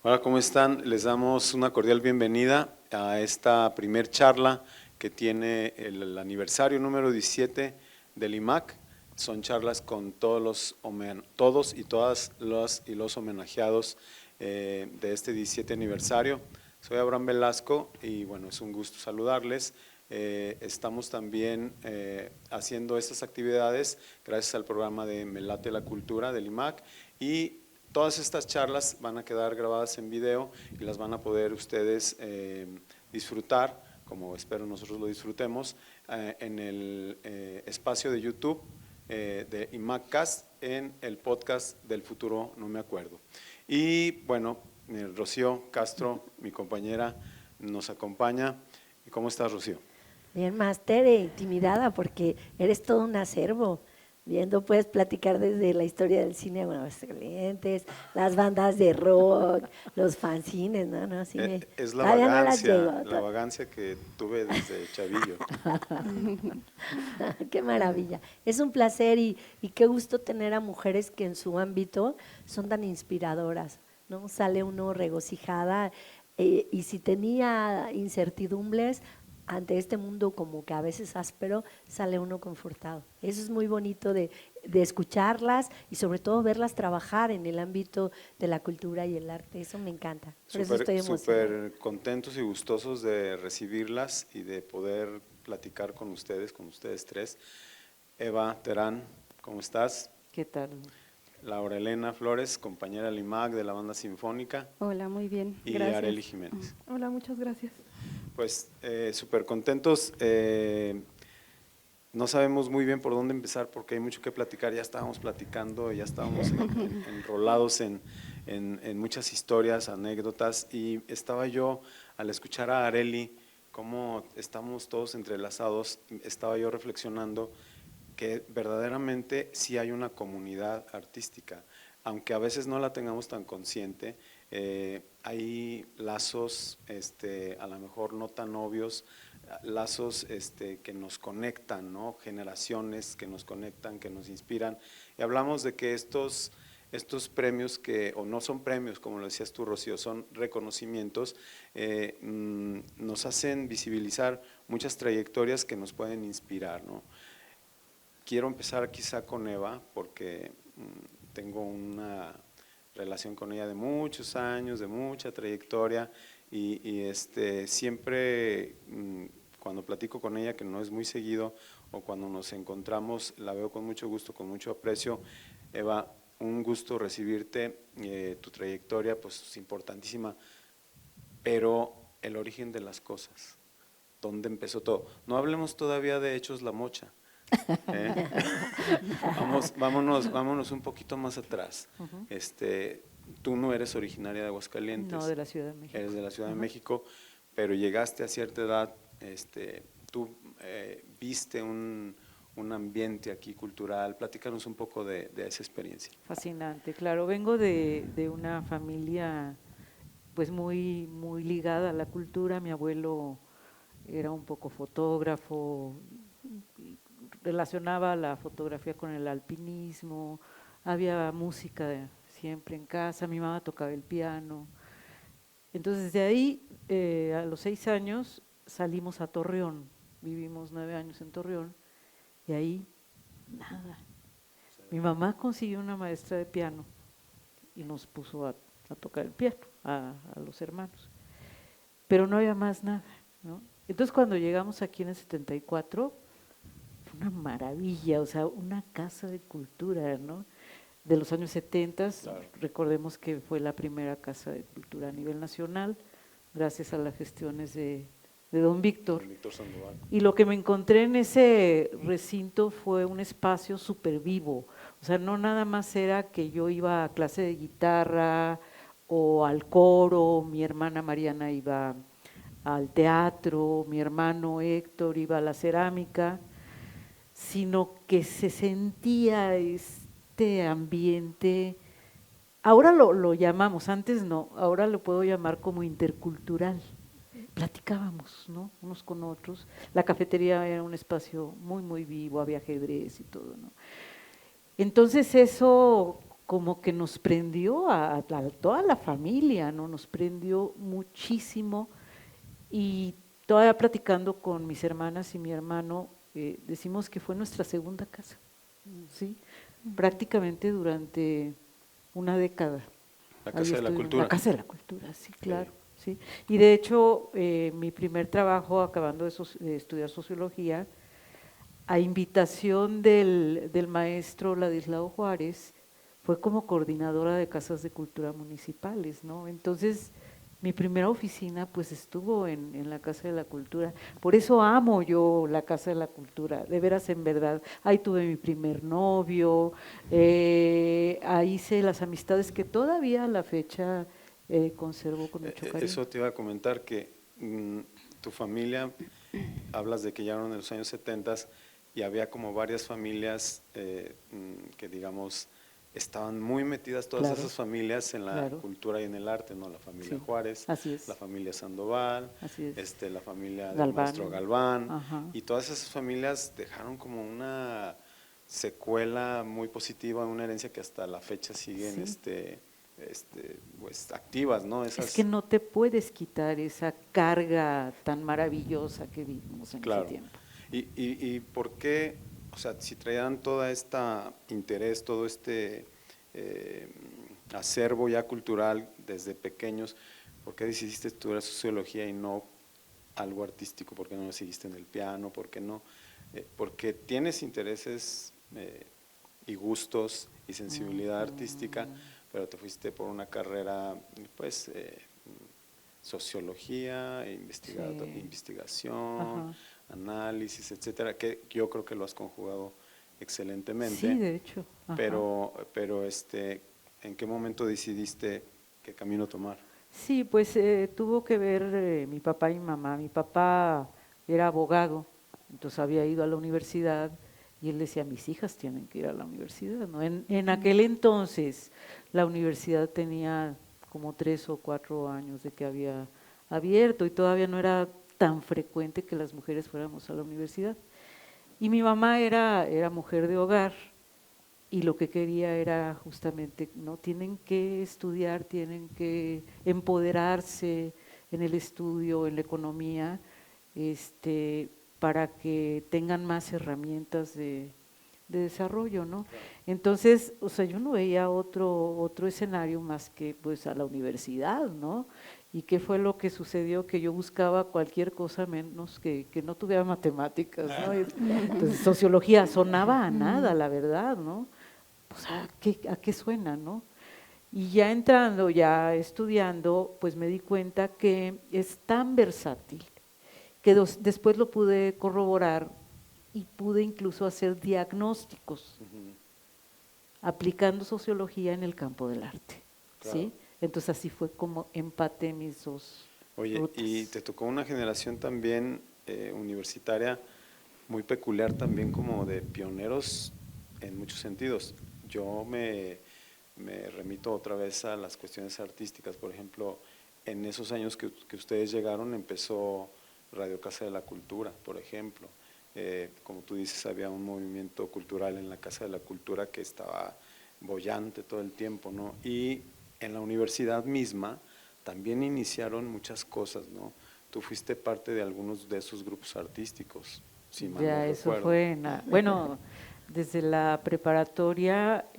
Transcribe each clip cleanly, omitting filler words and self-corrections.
Hola, ¿cómo están? Les damos una cordial bienvenida a esta primer charla que tiene el aniversario número 17 del IMAC. Son charlas con todos y todas los homenajeados de este 17 aniversario. Soy Abraham Velasco y bueno, es un gusto saludarles. Estamos también haciendo estas actividades gracias al programa de Me Late la Cultura del IMAC y todas estas charlas van a quedar grabadas en video y las van a poder ustedes disfrutar, como espero nosotros lo disfrutemos, en el espacio de YouTube de IMACcast en el podcast del futuro no me acuerdo. Y bueno, Rocío Castro, mi compañera, nos acompaña. ¿Cómo estás, Rocío? Bien, máster, intimidada porque eres todo un acervo. Viendo, puedes platicar desde la historia del cine de Aguascalientes, las bandas de rock, los fanzines, ¿no? Sí es la todavía no las vagancia, llego. la vagancia que tuve desde chavillo. Qué maravilla. Es un placer y qué gusto tener a mujeres que en su ámbito son tan inspiradoras, ¿no? Sale uno regocijada y si tenía incertidumbres ante este mundo como que a veces áspero, sale uno confortado. Eso es muy bonito de escucharlas y sobre todo verlas trabajar en el ámbito de la cultura y el arte. Eso me encanta. Por eso estoy emocionada. Súper contentos y gustosos de recibirlas y de poder platicar con ustedes tres. Eva Terán, ¿cómo estás? ¿Qué tal? Laura Elena Flores, compañera del IMAC de la banda sinfónica. Hola, muy bien, y gracias. Arely Jiménez. Hola, muchas gracias. Pues súper contentos. No sabemos muy bien por dónde empezar porque hay mucho que platicar. Ya estábamos platicando, ya estábamos enrolados en muchas historias, anécdotas, y estaba yo, al escuchar a Arely, cómo estamos todos entrelazados, estaba yo reflexionando que verdaderamente sí hay una comunidad artística, aunque a veces no la tengamos tan consciente. Hay lazos a lo mejor no tan obvios, lazos que nos conectan, ¿no? Generaciones que nos conectan, que nos inspiran, y hablamos de que estos premios o no son premios, como lo decías tú, Rocío, son reconocimientos, nos hacen visibilizar muchas trayectorias que nos pueden inspirar, ¿no? Quiero empezar quizá con Eva porque tengo una relación con ella de muchos años, de mucha trayectoria y siempre cuando platico con ella, que no es muy seguido, o cuando nos encontramos, la veo con mucho gusto, con mucho aprecio. Eva, un gusto recibirte, tu trayectoria pues es importantísima, pero el origen de las cosas, ¿dónde empezó todo? No hablemos todavía de Hechos La Mocha. Vámonos un poquito más atrás. Tú no eres originaria de Aguascalientes. No, de la Ciudad de México. Eres de la Ciudad de México, pero llegaste a cierta edad, tú viste un ambiente aquí cultural. Platícanos un poco de esa experiencia. Fascinante, claro. Vengo de una familia pues muy ligada a la cultura. Mi abuelo era un poco fotógrafo, relacionaba la fotografía con el alpinismo, había música siempre en casa, mi mamá tocaba el piano. Entonces de ahí, a los 6 años, salimos a Torreón, vivimos 9 años en Torreón, y ahí nada. Mi mamá consiguió una maestra de piano y nos puso a tocar el piano, a los hermanos, pero no había más nada, ¿no? Entonces cuando llegamos aquí en el 74, fue una maravilla, o sea, una casa de cultura, ¿no? De los años 70, claro. Recordemos que fue la primera casa de cultura a nivel nacional, gracias a las gestiones de don Víctor. Sandoval. Y lo que me encontré en ese recinto fue un espacio súper vivo, o sea, no nada más era que yo iba a clase de guitarra o al coro, mi hermana Mariana iba al teatro, mi hermano Héctor iba a la cerámica, sino que se sentía este ambiente, ahora lo llamamos, antes no, ahora lo puedo llamar como intercultural. Platicábamos, ¿no? Unos con otros, la cafetería era un espacio muy vivo, había ajedrez y todo, ¿no? Entonces eso como que nos prendió a toda la familia, ¿no? Nos prendió muchísimo y todavía platicando con mis hermanas y mi hermano, decimos que fue nuestra segunda casa, ¿sí? Prácticamente durante una década. La Ahí Casa de la estuvimos. Cultura. La Casa de la Cultura, sí, claro. Sí. Y de hecho, mi primer trabajo, acabando de estudiar sociología, a invitación del maestro Ladislao Juárez, fue como coordinadora de casas de cultura municipales, ¿no? Entonces, mi primera oficina pues estuvo en la Casa de la Cultura. Por eso amo yo la Casa de la Cultura, de veras, en verdad. Ahí tuve mi primer novio, ahí hice las amistades que todavía a la fecha conservo con mucho cariño. Eso te iba a comentar que tu familia, hablas de que ya eran en los años 70 y había como varias familias que digamos estaban muy metidas todas Claro, esas familias en la claro. cultura y en el arte, ¿no? La familia Sí, Juárez, así es. la familia Sandoval, Así es. la familia del Galván. maestro Galván, Ajá. y todas esas familias dejaron como una secuela muy positiva, una herencia que hasta la fecha siguen Sí. pues activas, ¿no? Es que no te puedes quitar esa carga tan maravillosa que vivimos en Claro. ese tiempo. ¿Y por qué, o sea, si traían toda esta interés, todo este acervo ya cultural desde pequeños, por qué decidiste estudiar sociología y no algo artístico? ¿Por qué no lo seguiste en el piano? ¿Por qué no? Porque tienes intereses y gustos y sensibilidad artística, pero te fuiste por una carrera, pues, sociología, Sí. investigación, Ajá. análisis, etcétera, que yo creo que lo has conjugado excelentemente. Sí, de hecho. Ajá. Pero ¿en qué momento decidiste qué camino tomar? Sí, pues tuvo que ver mi papá y mi mamá. Mi papá era abogado, entonces había ido a la universidad y él decía, mis hijas tienen que ir a la universidad, ¿no? En aquel entonces la universidad tenía como 3 o 4 años de que había abierto y todavía no era tan frecuente que las mujeres fuéramos a la universidad. Y mi mamá era mujer de hogar y lo que quería era justamente, no, tienen que estudiar, tienen que empoderarse en el estudio, en la economía, para que tengan más herramientas de desarrollo, ¿no? Entonces, o sea, yo no veía otro escenario más que pues a la universidad, ¿no? ¿Y qué fue lo que sucedió? Que yo buscaba cualquier cosa menos que no tuviera matemáticas, ¿no? Entonces, sociología sonaba a nada, la verdad, ¿no? Pues, ¿a qué suena, no? Y ya entrando, ya estudiando, pues me di cuenta que es tan versátil que después lo pude corroborar y pude incluso hacer diagnósticos aplicando sociología en el campo del arte, Claro. ¿sí? Entonces así fue como empaté mis dos Oye, rutas. y te tocó una generación también universitaria muy peculiar también, como de pioneros en muchos sentidos. Yo me remito otra vez a las cuestiones artísticas. Por ejemplo, en esos años que ustedes llegaron empezó Radio Casa de la Cultura, por ejemplo. Como tú dices, había un movimiento cultural en la Casa de la Cultura que estaba boyante todo el tiempo, ¿no? Y en la universidad misma también iniciaron muchas cosas, ¿no? Tú fuiste parte de algunos de esos grupos artísticos, si mal Ya, no eso recuerdo. fue bueno, desde la preparatoria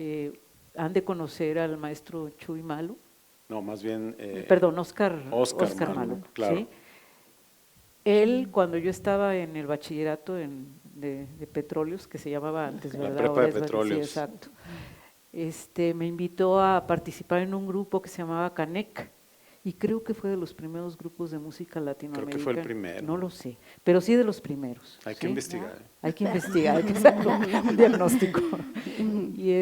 han de conocer al maestro Chuy Malo. No, más bien… Perdón, Oscar Malo, Malo, claro. ¿sí? Él, cuando yo estaba en el bachillerato de petróleos, que se llamaba antes, La ¿verdad? prepa Ahora de es sí, petróleos. exacto. Me invitó a participar en un grupo que se llamaba Canec, y creo que fue de los primeros grupos de música latinoamericana. Creo que fue el primero. No lo sé, pero sí de los primeros. Hay que ¿sí? investigar. Hay que investigar, hay que hacer un diagnóstico. Y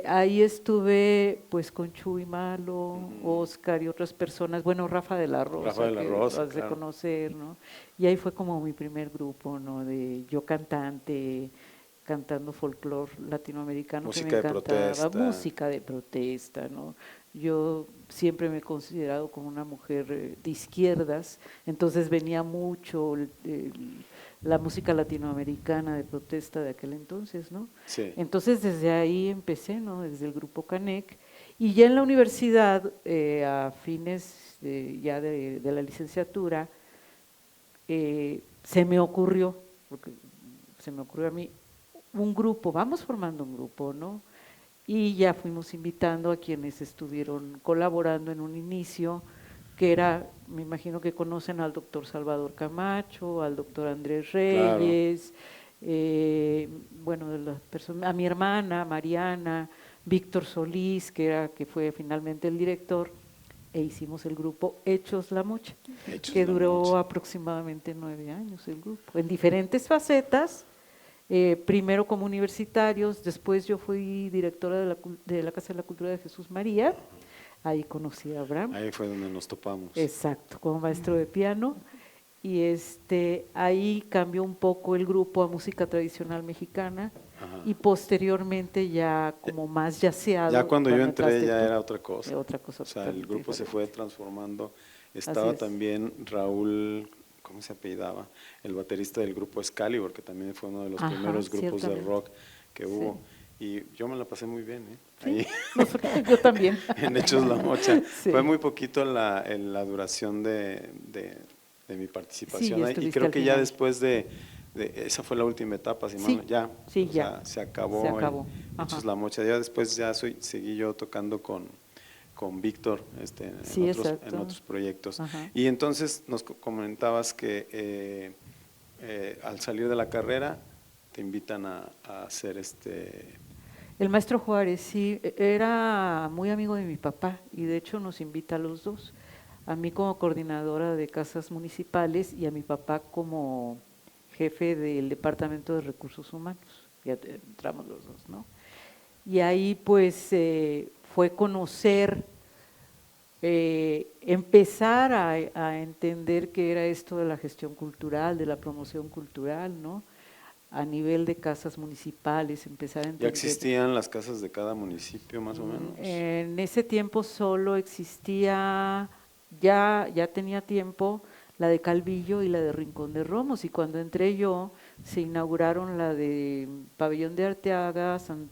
ahí estuve pues con Chuy Malo, Oscar y otras personas, bueno, Rafa de la Rosa, Rafa de la que Rosa, lo has de conocer, ¿no? Y ahí fue como mi primer grupo, ¿no? De yo cantante, cantando folclore latinoamericano que me Música de encantaba, protesta. música de protesta, ¿no? Yo siempre me he considerado como una mujer de izquierdas, entonces venía mucho la música latinoamericana de protesta de aquel entonces, ¿no? Sí. Entonces desde ahí empecé, ¿no? Desde el grupo Canec, y ya en la universidad, a fines ya de la licenciatura, se me ocurrió, porque se me ocurrió a mí, un grupo, vamos formando un grupo, ¿no? Y ya fuimos invitando a quienes estuvieron colaborando en un inicio, que era, me imagino que conocen al doctor Salvador Camacho, al doctor Andrés Claro. Reyes, bueno, de las personas, a mi hermana Mariana, Víctor Solís, que fue finalmente el director, e hicimos el grupo Hechos la Mocha, Hechos que la duró Mocha. aproximadamente 9 años el grupo, en diferentes facetas, primero como universitarios, después yo fui directora de la Casa de la Cultura de Jesús María, ahí conocí a Abraham. Ahí fue donde nos topamos. Exacto, como maestro de piano, y ahí cambió un poco el grupo a música tradicional mexicana, Ajá. y posteriormente ya como más yaceado. Ya cuando yo Juan entré Acaste ya tú. era otra cosa. Otra cosa O sea, el totalmente grupo se diferente. fue transformando. Estaba es. también Raúl, ¿cómo se apellidaba? El baterista del grupo Excalibur, que también fue uno de los Ajá, primeros grupos de ciertamente. rock que Sí. hubo. Y yo me la pasé muy bien, ¿eh? Sí, Ahí, yo también. en Hechos la Mocha. Sí. Fue muy poquito la duración de mi participación ya ahí. Y estuviste creo al que ya final. después esa fue la última etapa, si Sí, mal no- ya, sí, o ya. sea, se acabó, Se acabó. Hechos Ajá. la Mocha. Ya después ya seguí yo tocando con Víctor Sí, en exacto. otros proyectos. Ajá. Y entonces nos comentabas que al salir de la carrera te invitan a hacer El maestro Juárez, sí, era muy amigo de mi papá y de hecho nos invita a los dos, a mí como coordinadora de casas municipales y a mi papá como jefe del Departamento de Recursos Humanos, ya entramos los dos, ¿no? Y ahí pues fue conocer, empezar a entender qué era esto de la gestión cultural, de la promoción cultural, ¿no? A nivel de casas municipales, empezar a ¿Ya entender. existían las casas de cada municipio más o menos? En ese tiempo solo existía, ya tenía tiempo, la de Calvillo y la de Rincón de Romos, y cuando entré yo se inauguraron la de Pabellón de Arteaga, San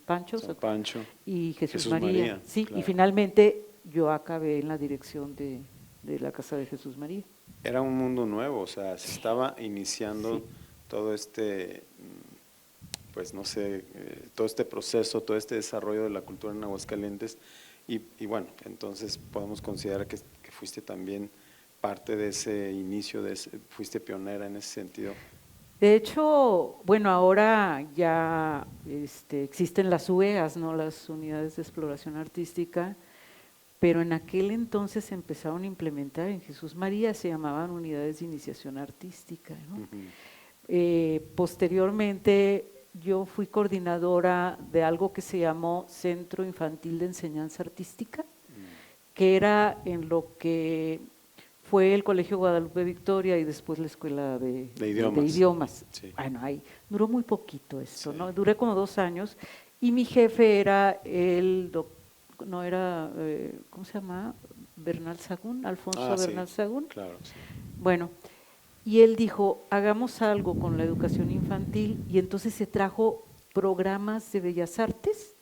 Pancho, San Pancho. y Jesús Jesús María. María, Sí, claro. y finalmente yo acabé en la dirección de la Casa de Jesús María. Era un mundo nuevo, o sea, se estaba iniciando Sí. todo pues no sé, todo este proceso, todo este desarrollo de la cultura en Aguascalientes y bueno, entonces podemos considerar que fuiste también parte de ese inicio, fuiste pionera en ese sentido. De hecho, bueno, ahora ya existen las UEAs, ¿no? Las unidades de exploración artística, pero en aquel entonces se empezaron a implementar, en Jesús María se llamaban unidades de iniciación artística, ¿no? Posteriormente yo fui coordinadora de algo que se llamó Centro Infantil de Enseñanza Artística, que era en lo que fue el Colegio Guadalupe Victoria y después la Escuela de Idiomas. Sí. Bueno, ahí duró muy poquito esto, Sí. ¿no? Duré como 2 años y mi jefe era ¿cómo se llama? Bernal Sagún, Alfonso Bernal Sí, Sagún. claro, sí. Bueno, y él dijo, hagamos algo con la educación infantil, y entonces se trajo programas de bellas artes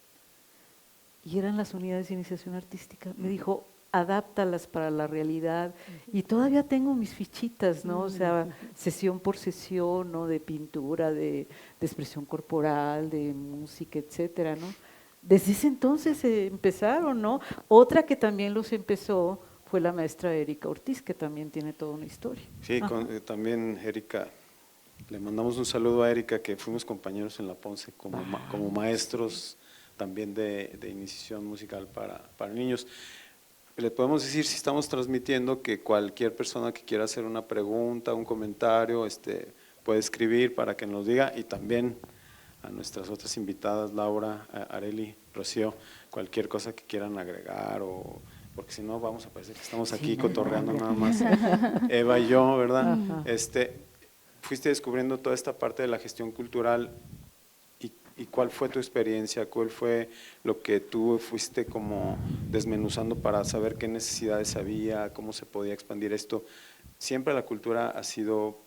y eran las unidades de iniciación artística. Me dijo, adáptalas para la realidad, y todavía tengo mis fichitas, ¿no? O sea, sesión por sesión, ¿no? De pintura, de expresión corporal, de música, etcétera, ¿no? Desde ese entonces empezaron, ¿no? Otra que también los empezó fue la maestra Erika Ortiz, que también tiene toda una historia. Sí, también Erika, le mandamos un saludo a Erika, que fuimos compañeros en la Ponce como maestros también de iniciación musical para niños. Le podemos decir, si estamos transmitiendo, que cualquier persona que quiera hacer una pregunta, un comentario, puede escribir para que nos diga, y también a nuestras otras invitadas, Laura, Areli, Rocío, cualquier cosa que quieran agregar, porque si no vamos a parecer que estamos aquí cotorreando nada más, Eva y yo, ¿verdad? Ajá. Fuiste descubriendo toda esta parte de la gestión cultural cuál fue tu experiencia, cuál fue lo que tú fuiste como desmenuzando para saber qué necesidades había, cómo se podía expandir esto. Siempre la cultura ha sido,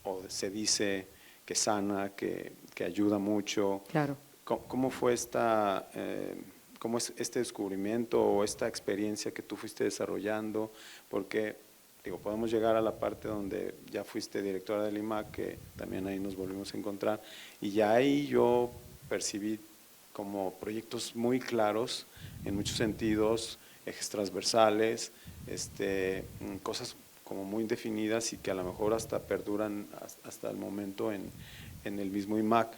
o se dice, que sana, que ayuda mucho. Claro. ¿Cómo fue cómo es este descubrimiento o esta experiencia que tú fuiste desarrollando? Porque, digo, podemos llegar a la parte donde ya fuiste directora del IMAC, que también ahí nos volvimos a encontrar, y ya ahí yo percibí como proyectos muy claros, en muchos sentidos, ejes transversales, cosas como muy definidas y que a lo mejor hasta perduran hasta el momento en el mismo IMAC.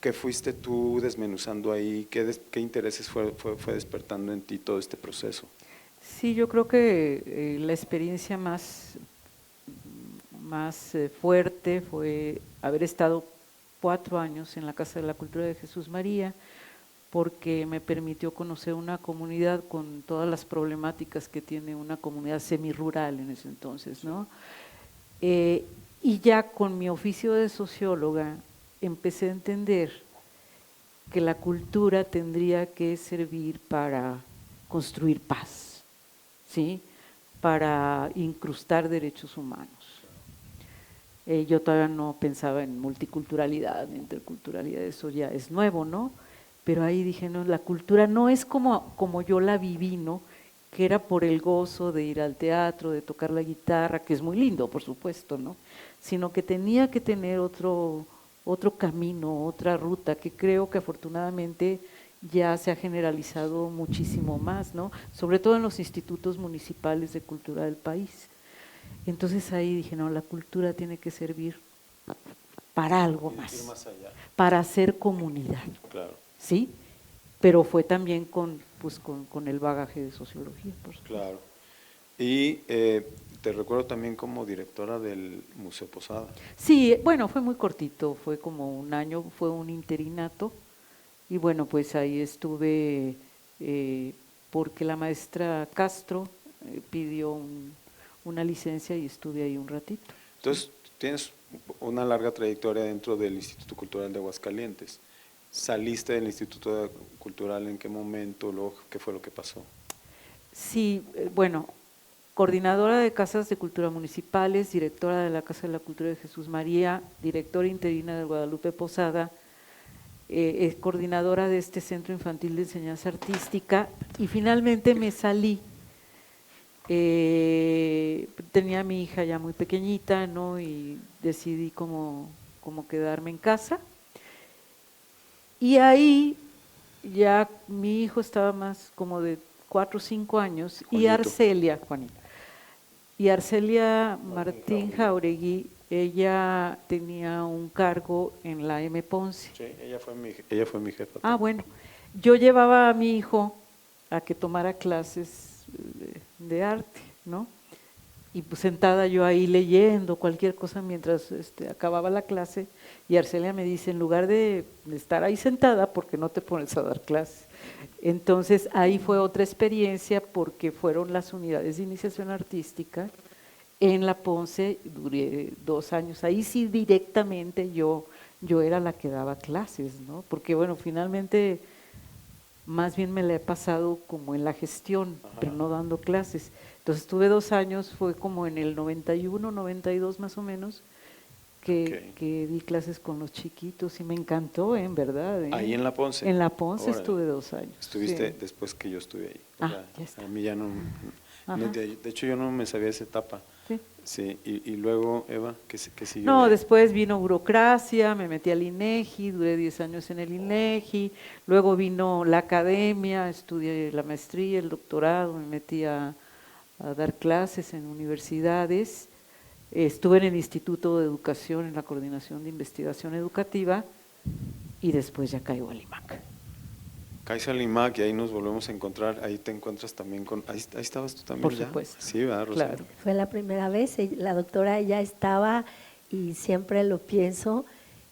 ¿Qué fuiste tú desmenuzando ahí? ¿Qué intereses fue despertando en ti todo este proceso? Sí, yo creo que la experiencia más fuerte fue haber estado 4 años en la Casa de la Cultura de Jesús María, porque me permitió conocer una comunidad con todas las problemáticas que tiene una comunidad semirural en ese entonces, ¿no? Y ya con mi oficio de socióloga empecé a entender que la cultura tendría que servir para construir paz, ¿sí? Para incrustar derechos humanos. Yo todavía no pensaba en multiculturalidad, en interculturalidad, eso ya es nuevo, ¿no? Pero ahí dije, no, la cultura no es como yo la viví, ¿no? Que era por el gozo de ir al teatro, de tocar la guitarra, que es muy lindo, por supuesto, ¿no? Sino que tenía que tener otro camino, otra ruta, que creo que afortunadamente ya se ha generalizado muchísimo más, ¿no? Sobre todo en los institutos municipales de cultura del país. Entonces ahí dije, no, la cultura tiene que servir para algo más, para hacer comunidad, claro. ¿sí? Pero fue también con el bagaje de sociología, por supuesto. Claro. Y te recuerdo también como directora del Museo Posada. Sí, bueno, fue muy cortito, fue como 1 año, fue un interinato, y bueno, pues ahí estuve porque la maestra Castro pidió una licencia y estuve ahí un ratito. Entonces, tienes una larga trayectoria dentro del Instituto Cultural de Aguascalientes. ¿Saliste del Instituto Cultural en qué momento? Luego, ¿qué fue lo que pasó? Sí, bueno, coordinadora de Casas de Cultura Municipales, directora de la Casa de la Cultura de Jesús María, directora interina de Guadalupe Posada, coordinadora de este Centro Infantil de Enseñanza Artística, y finalmente me salí. Tenía a mi hija ya muy pequeñita, ¿no? Y decidí como quedarme en casa. Y ahí ya mi hijo estaba más como de 4 o 5 años, Juanito. y Arcelia Martín Jauregui, ella tenía un cargo en la M. Ponce. Sí, ella fue mi jefa. Ah, bueno, yo llevaba a mi hijo a que tomara clases de arte, ¿no? Y pues sentada yo ahí leyendo cualquier cosa mientras acababa la clase, y Arcelia me dice, en lugar de estar ahí sentada, ¿por qué no te pones a dar clases? Entonces ahí fue otra experiencia, porque fueron las unidades de iniciación artística en la Ponce, duré 2 años, ahí sí directamente yo era la que daba clases, ¿no? Porque bueno, finalmente más bien me la he pasado como en la gestión, pero no dando clases. Entonces estuve 2 años, fue como en el 91, 92 más o menos, que di clases con los chiquitos y me encantó, en verdad. ¿Ahí en La Ponce? En La Ponce. Órale. Estuve 2 años. ¿Estuviste sí. Después que yo estuve ahí? Ya está. A mí ya no, de hecho yo no me sabía esa etapa. Sí. Sí, y luego, Eva, ¿qué siguió? No, después vino burocracia, me metí al INEGI, duré 10 años en el INEGI, luego vino la academia, estudié la maestría, el doctorado, me metí a dar clases en universidades, estuve en el Instituto de Educación, en la Coordinación de Investigación Educativa, y después ya caigo al IMAC. Caes al IMAC y ahí nos volvemos a encontrar, ahí te encuentras también con… ¿Ahí estabas tú también? Por ya? supuesto. Sí, ¿verdad, Rosario? Claro. Fue la primera vez, la doctora ya estaba, y siempre lo pienso,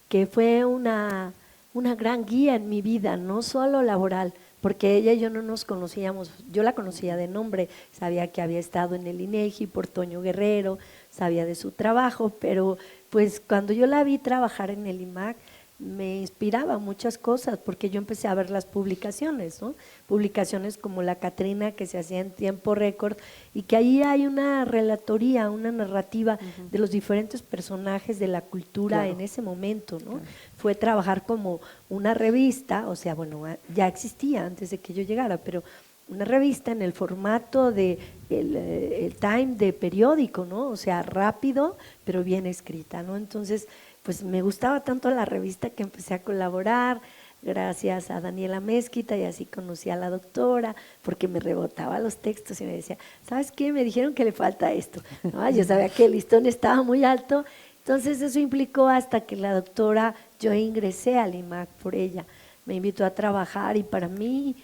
que fue una gran guía en mi vida, no solo laboral, porque ella y yo no nos conocíamos, yo la conocía de nombre, sabía que había estado en el INEGI por Toño Guerrero, sabía de su trabajo, pero pues cuando yo la vi trabajar en el IMAC, me inspiraba muchas cosas, porque yo empecé a ver las publicaciones, ¿no? Publicaciones como La Catrina, que se hacía en tiempo récord, y que ahí hay una relatoría, una narrativa de los diferentes personajes de la cultura Claro. en ese momento, ¿no? Claro. Fue trabajar como una revista, o sea, bueno, ya existía antes de que yo llegara, pero una revista en el formato de el Time de periódico, ¿no? O sea, rápido, pero bien escrita, ¿no? Entonces, pues me gustaba tanto la revista que empecé a colaborar, gracias a Daniela Mezquita, y así conocí a la doctora, porque me rebotaba los textos y me decía, ¿sabes qué? Me dijeron que le falta esto. ¿No? Yo sabía que el listón estaba muy alto, entonces eso implicó hasta que la doctora, yo ingresé al IMAC por ella, me invitó a trabajar y para mí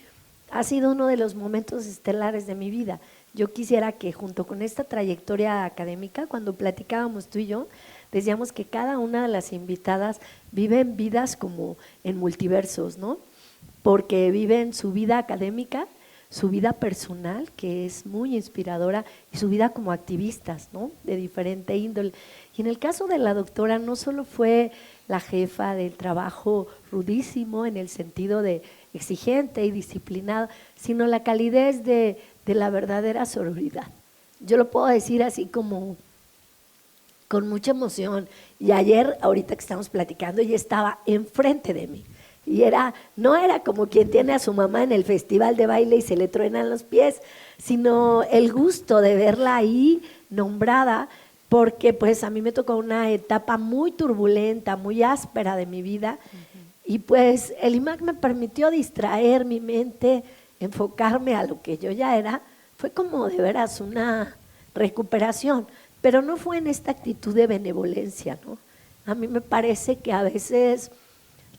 ha sido uno de los momentos estelares de mi vida. Yo quisiera que junto con esta trayectoria académica, cuando platicábamos tú y yo, decíamos que cada una de las invitadas viven vidas como en multiversos, ¿no? Porque viven su vida académica, su vida personal, que es muy inspiradora, y su vida como activistas, ¿no? De diferente índole. Y en el caso de la doctora, no solo fue la jefa del trabajo rudísimo en el sentido de exigente y disciplinada, sino la calidez de la verdadera sororidad. Yo lo puedo decir así como con mucha emoción. Y ayer, ahorita que estamos platicando, ella estaba enfrente de mí. Y no era como quien tiene a su mamá en el festival de baile y se le truenan los pies, sino el gusto de verla ahí nombrada, porque pues a mí me tocó una etapa muy turbulenta, muy áspera de mi vida, y pues el IMAC me permitió distraer mi mente, enfocarme a lo que yo ya era. Fue como de veras una recuperación, pero no fue en esta actitud de benevolencia, ¿no? A mí me parece que a veces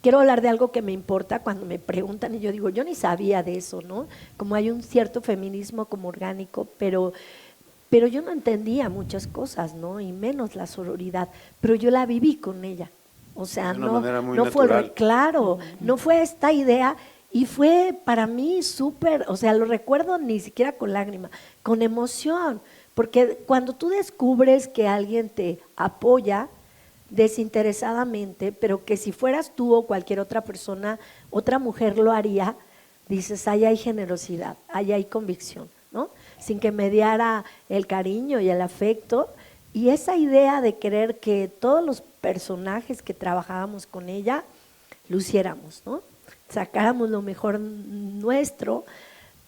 quiero hablar de algo que me importa cuando me preguntan y yo digo, yo ni sabía de eso, ¿no? Como hay un cierto feminismo como orgánico, pero yo no entendía muchas cosas, ¿no? Y menos la sororidad, pero yo la viví con ella. O sea, De una manera muy no fue natural. claro, no fue esta idea y fue para mí súper, o sea, lo recuerdo ni siquiera con lágrima, con emoción, porque cuando tú descubres que alguien te apoya desinteresadamente, pero que si fueras tú o cualquier otra persona, otra mujer lo haría, dices, ahí hay generosidad, ahí hay convicción, ¿no? Sin que mediara el cariño y el afecto, y esa idea de querer que todos los personajes que trabajábamos con ella luciéramos, ¿no? Sacáramos lo mejor nuestro,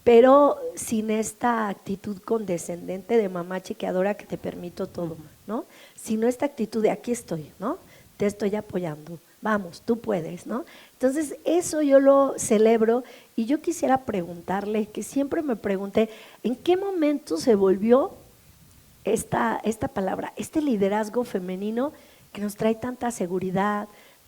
pero sin esta actitud condescendente de mamá chequeadora que te permito todo, ¿no? Sino esta actitud de aquí estoy, ¿no? Te estoy apoyando, vamos, tú puedes, ¿no? Entonces eso yo lo celebro y yo quisiera preguntarle, que siempre me pregunté, ¿en qué momento se volvió esta palabra, este liderazgo femenino que nos trae tanta seguridad,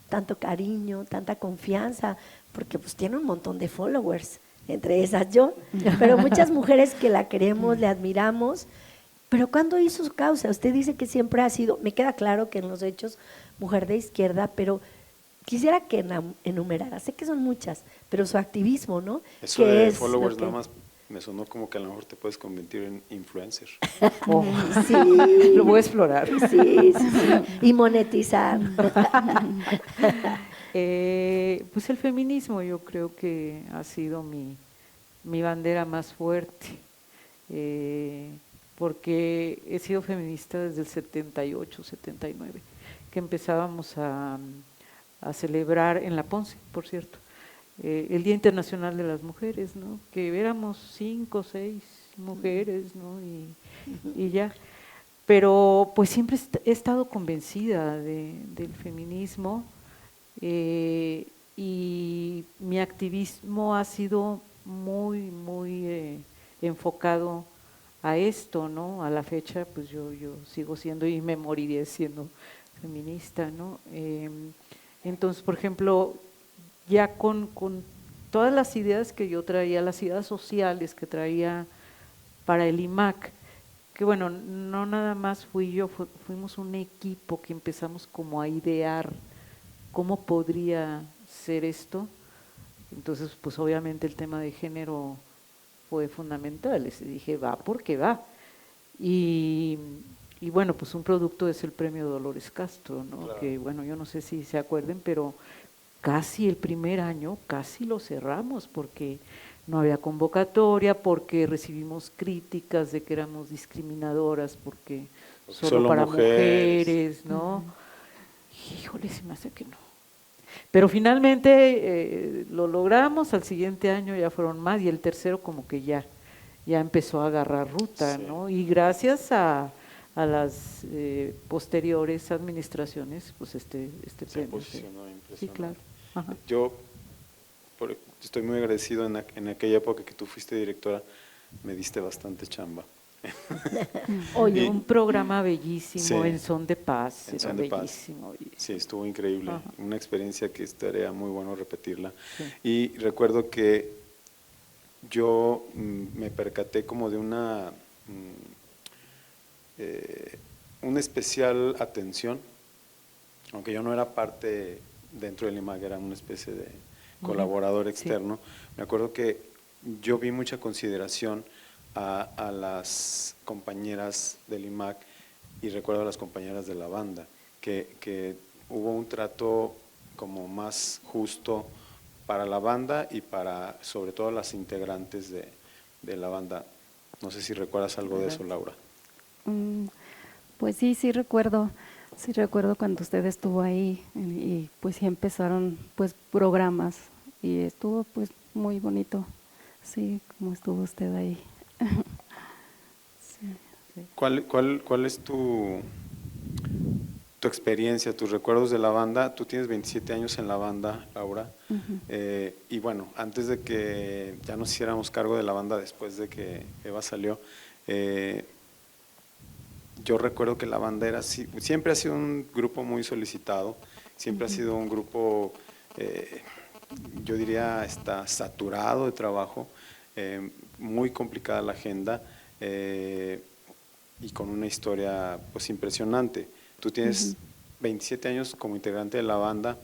tanto cariño, tanta confianza, porque pues tiene un montón de followers, entre esas yo, pero muchas mujeres que la queremos, le admiramos, pero ¿cuándo hizo su causa? Usted dice que siempre ha sido, me queda claro que en los hechos mujer de izquierda, pero quisiera que enumerara, sé que son muchas, pero su activismo, ¿no? Eso que de es followers que, nada más me sonó como que a lo mejor te puedes convertir en influencer. Oh, sí, lo voy a explorar. sí, y monetizar. Pues el feminismo yo creo que ha sido mi bandera más fuerte, porque he sido feminista desde el 78, 79, que empezábamos a celebrar en La Ponce, por cierto, el Día Internacional de las Mujeres, ¿no? Que éramos 5 o 6 mujeres, ¿no? Y ya. Pero pues siempre he estado convencida del feminismo, y mi activismo ha sido muy enfocado a esto, ¿no? A la fecha pues yo sigo siendo y me moriré siendo feminista, ¿no? Entonces, por ejemplo, ya con todas las ideas que yo traía, las ideas sociales que traía para el IMAC, que bueno, no nada más fui yo, fuimos un equipo que empezamos como a idear cómo podría ser esto. Entonces, pues obviamente el tema de género fue fundamental. Les dije, va porque va. Y bueno, pues un producto es el premio Dolores Castro, ¿no? Claro. Que bueno, yo no sé si se acuerden, pero casi el primer año, casi lo cerramos porque no había convocatoria, porque recibimos críticas de que éramos discriminadoras, porque solo para mujeres, ¿no? Híjole, se me hace que no. Pero finalmente lo logramos, al siguiente año ya fueron más y el tercero como que ya empezó a agarrar ruta, Sí. ¿no? Y gracias a las posteriores administraciones, pues este Se premio. posicionó Sí, impresionante. claro. Ajá. Yo estoy muy agradecido en aquella época que tú fuiste directora, me diste bastante chamba. Oye, Y- Un programa bellísimo, Sí. en Son de Paz, En era Son de Paz. bellísimo. Sí, estuvo increíble, Ajá. una experiencia que estaría muy bueno repetirla. Sí. Y recuerdo que yo me percaté como de una especial atención, aunque yo no era parte dentro del IMAG, era una especie de colaborador Sí. externo. Me acuerdo que yo vi mucha consideración a las compañeras del IMAC y recuerdo a las compañeras de la banda, que hubo un trato como más justo para la banda y para sobre todo las integrantes de la banda. No sé si recuerdas algo de eso, Laura. Pues sí, sí recuerdo cuando usted estuvo ahí y pues sí empezaron pues programas y estuvo pues muy bonito, sí, como estuvo usted ahí. Sí. ¿Cuál es tu experiencia, tus recuerdos de la banda? Tú tienes 27 años en la banda, Laura, y bueno, antes de que ya nos hiciéramos cargo de la banda, después de que Eva salió, yo recuerdo que la banda era así, siempre ha sido un grupo muy solicitado, siempre ha sido un grupo, yo diría, está saturado de trabajo, muy complicada la agenda y con una historia pues impresionante. Tú tienes 27 años como integrante de la banda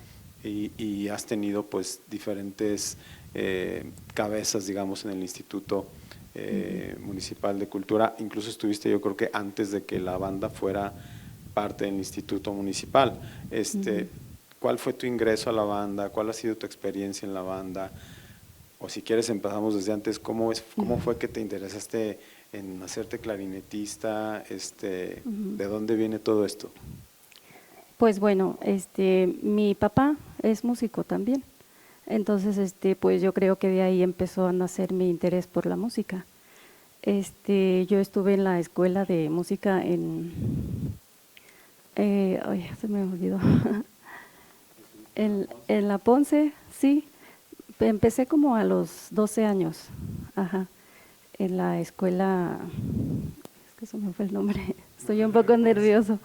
y has tenido pues diferentes cabezas, digamos, en el Instituto Municipal de Cultura. Incluso estuviste, yo creo que antes de que la banda fuera parte del Instituto Municipal. ¿Cuál fue tu ingreso a la banda? ¿Cuál ha sido tu experiencia en la banda? O si quieres empezamos desde antes, ¿cómo fue que te interesaste en hacerte clarinetista? ¿De dónde viene todo esto? Pues bueno, mi papá es músico también, entonces pues yo creo que de ahí empezó a nacer mi interés por la música. Yo estuve en la escuela de música ay, se me olvidó, en la Ponce, sí, empecé como a los 12 años, ajá, en la escuela, es que se me fue el nombre, estoy un poco nerviosa.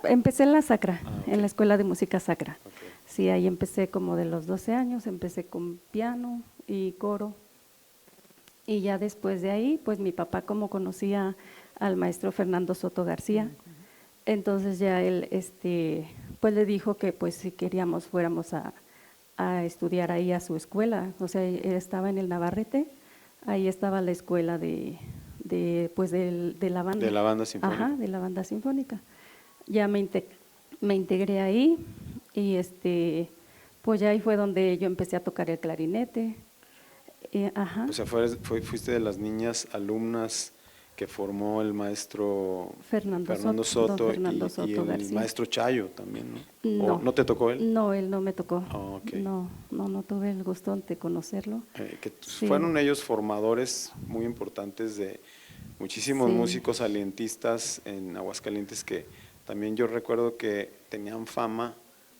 Empecé en la Sacra, en la escuela de música Sacra. Okay. Sí, ahí empecé como de los 12 años, empecé con piano y coro. Y ya después de ahí, pues mi papá como conocía al maestro Fernando Soto García, entonces ya él pues le dijo que pues si queríamos fuéramos a estudiar ahí a su escuela. O sea, él estaba en el Navarrete, ahí estaba la escuela de la banda. De la banda sinfónica. Ajá, de la banda sinfónica. Ya me integré ahí y pues ya ahí fue donde yo empecé a tocar el clarinete. Ajá. O sea, fuiste de las niñas alumnas que formó el maestro Fernando Soto, don Fernando y Soto el García. maestro Chayo también, ¿no? No. ¿O no te tocó él? No, él no me tocó. Oh, ok. No tuve el gusto de conocerlo. Sí. Fueron ellos formadores muy importantes de muchísimos Sí. músicos alientistas en Aguascalientes que también yo recuerdo que tenían fama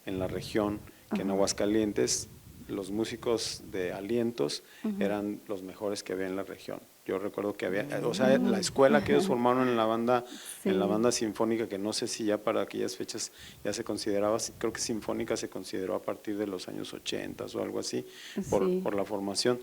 en la región, que en Ajá. Aguascalientes los músicos de alientos eran los mejores que había en la región. Yo recuerdo que había, o sea, la escuela que ellos formaron en la banda, Sí. en la banda sinfónica, que no sé si ya para aquellas fechas ya se consideraba, creo que sinfónica se consideró a partir de los años 80 o algo así, Sí. por la formación,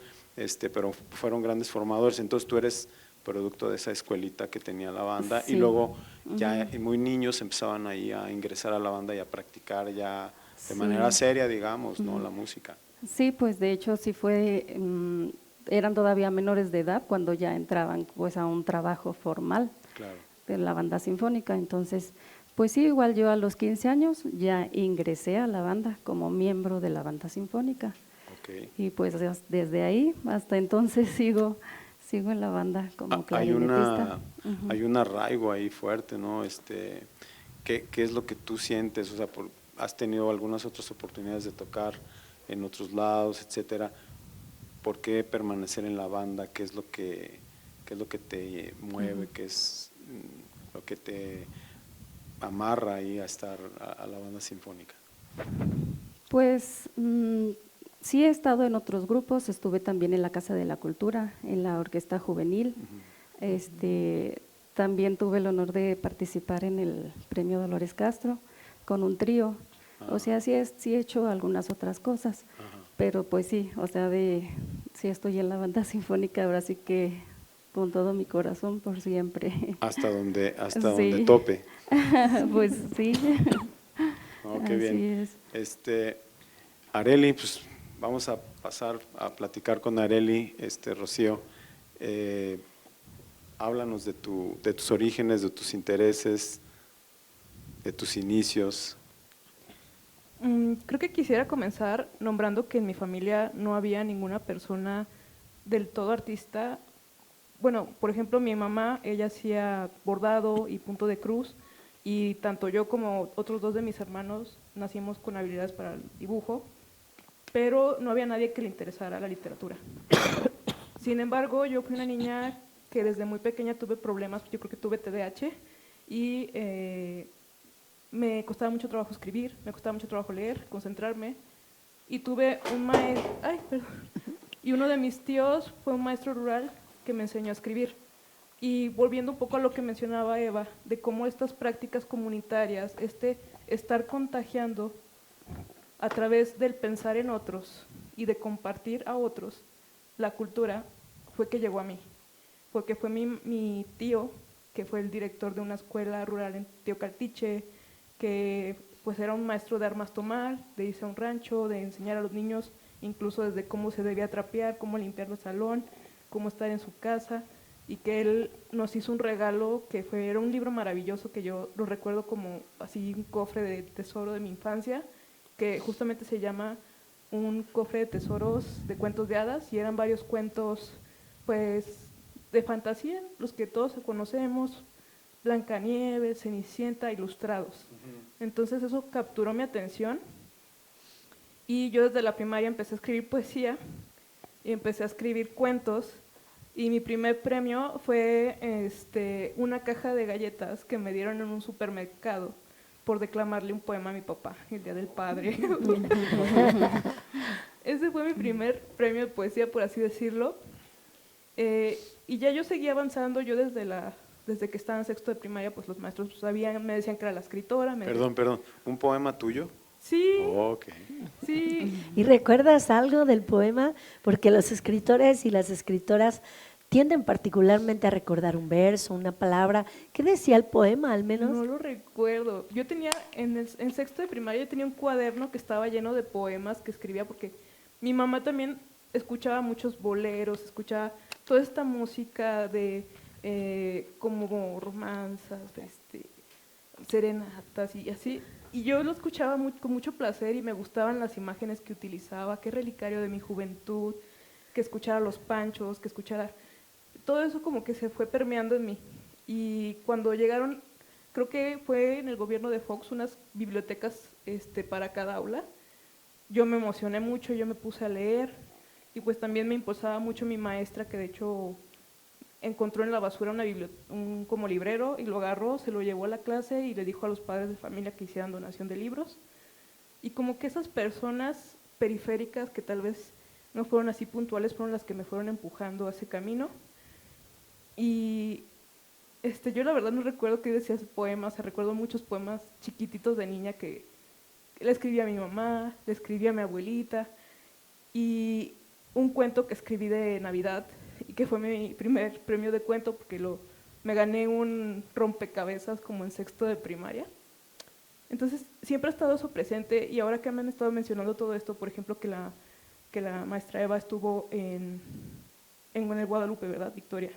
pero fueron grandes formadores. Entonces tú eres producto de esa escuelita que tenía la banda y Sí. luego ya muy niños empezaban ahí a ingresar a la banda y a practicar ya de Sí. manera seria, digamos, ¿no? La música. Sí, pues de hecho sí fue, eran todavía menores de edad cuando ya entraban pues a un trabajo formal Claro. de la banda sinfónica, entonces Pues sí, igual yo a los 15 años ya ingresé a la banda como miembro de la banda sinfónica. Ok. Y pues desde ahí hasta entonces sigo en la banda como clarinetista. Ujú. Hay un arraigo ahí fuerte, ¿no? ¿Qué es lo que tú sientes? O sea, has tenido algunas otras oportunidades de tocar en otros lados, etcétera. ¿Por qué permanecer en la banda? Qué es lo que te mueve? ¿Qué es lo que te amarra ahí a estar a la banda sinfónica? Pues sí he estado en otros grupos, estuve también en la Casa de la Cultura, en la Orquesta Juvenil. También tuve el honor de participar en el Premio Dolores Castro con un trío. O sea, sí he hecho algunas otras cosas, pero pues sí, o sea, sí estoy en la banda sinfónica, ahora sí que con todo mi corazón por siempre. Hasta donde Sí. tope. Pues sí. Oh, qué Así bien. es. Arely, pues vamos a pasar a platicar con Arely, Rocío. Háblanos de tus orígenes, de tus intereses, de tus inicios. Creo que quisiera comenzar nombrando que en mi familia no había ninguna persona del todo artista. Bueno, por ejemplo, mi mamá, ella hacía bordado y punto de cruz, y tanto yo como otros dos de mis hermanos nacimos con habilidades para el dibujo, pero no había nadie que le interesara la literatura. Sin embargo, yo fui una niña que desde muy pequeña tuve problemas, yo creo que tuve TDAH, y me costaba mucho trabajo escribir, me costaba mucho trabajo leer, concentrarme, y tuve un maestro, y uno de mis tíos fue un maestro rural que me enseñó a escribir. Y volviendo un poco a lo que mencionaba Eva, de cómo estas prácticas comunitarias, estar contagiando a través del pensar en otros y de compartir a otros la cultura, fue que llegó a mí. Porque fue mi tío, que fue el director de una escuela rural en Teocaltiche, que pues era un maestro de armas tomar, de irse a un rancho, de enseñar a los niños incluso desde cómo se debía trapear, cómo limpiar el salón, cómo estar en su casa, y que él nos hizo un regalo que era un libro maravilloso que yo lo recuerdo como así un cofre de tesoro de mi infancia, que justamente se llama un cofre de tesoros de cuentos de hadas, y eran varios cuentos pues de fantasía, los que todos conocemos, Blancanieves, Cenicienta, ilustrados. Entonces eso capturó mi atención, y yo desde la primaria empecé a escribir poesía y empecé a escribir cuentos, y mi primer premio fue una caja de galletas que me dieron en un supermercado por declamarle un poema a mi papá el Día del Padre. Ese fue mi primer premio de poesía, por así decirlo. Y ya yo seguía avanzando, yo desde que estaba en sexto de primaria, pues los maestros me decían que era la escritora. Perdón, ¿un poema tuyo? Sí, Ok. sí. ¿Y recuerdas algo del poema? Porque los escritores y las escritoras tienden particularmente a recordar un verso, una palabra. ¿Qué decía el poema, al menos? No lo recuerdo. Yo tenía, en sexto de primaria, yo tenía un cuaderno que estaba lleno de poemas que escribía, porque mi mamá también escuchaba muchos boleros, escuchaba toda esta música de como romanzas, serenatas y así. Y yo lo escuchaba con mucho placer, y me gustaban las imágenes que utilizaba, qué relicario de mi juventud, que escuchara Los Panchos, que escuchara… Todo eso como que se fue permeando en mí. Y cuando llegaron, creo que fue en el gobierno de Fox, unas bibliotecas para cada aula, yo me emocioné mucho, yo me puse a leer, y pues también me impulsaba mucho mi maestra, que de hecho encontró en la basura un como librero, y lo agarró, se lo llevó a la clase y le dijo a los padres de familia que hicieran donación de libros. Y como que esas personas periféricas que tal vez no fueron así puntuales fueron las que me fueron empujando a ese camino. Y yo la verdad no recuerdo qué decía ese poema, o sea, recuerdo muchos poemas chiquititos de niña que le escribía a mi mamá, le escribía a mi abuelita, y un cuento que escribí de Navidad, y que fue mi primer premio de cuento, porque me gané un rompecabezas como en sexto de primaria. Entonces siempre ha estado eso presente, y ahora que me han estado mencionando todo esto, por ejemplo que la maestra Eva estuvo en el Guadalupe, ¿verdad, Victoria?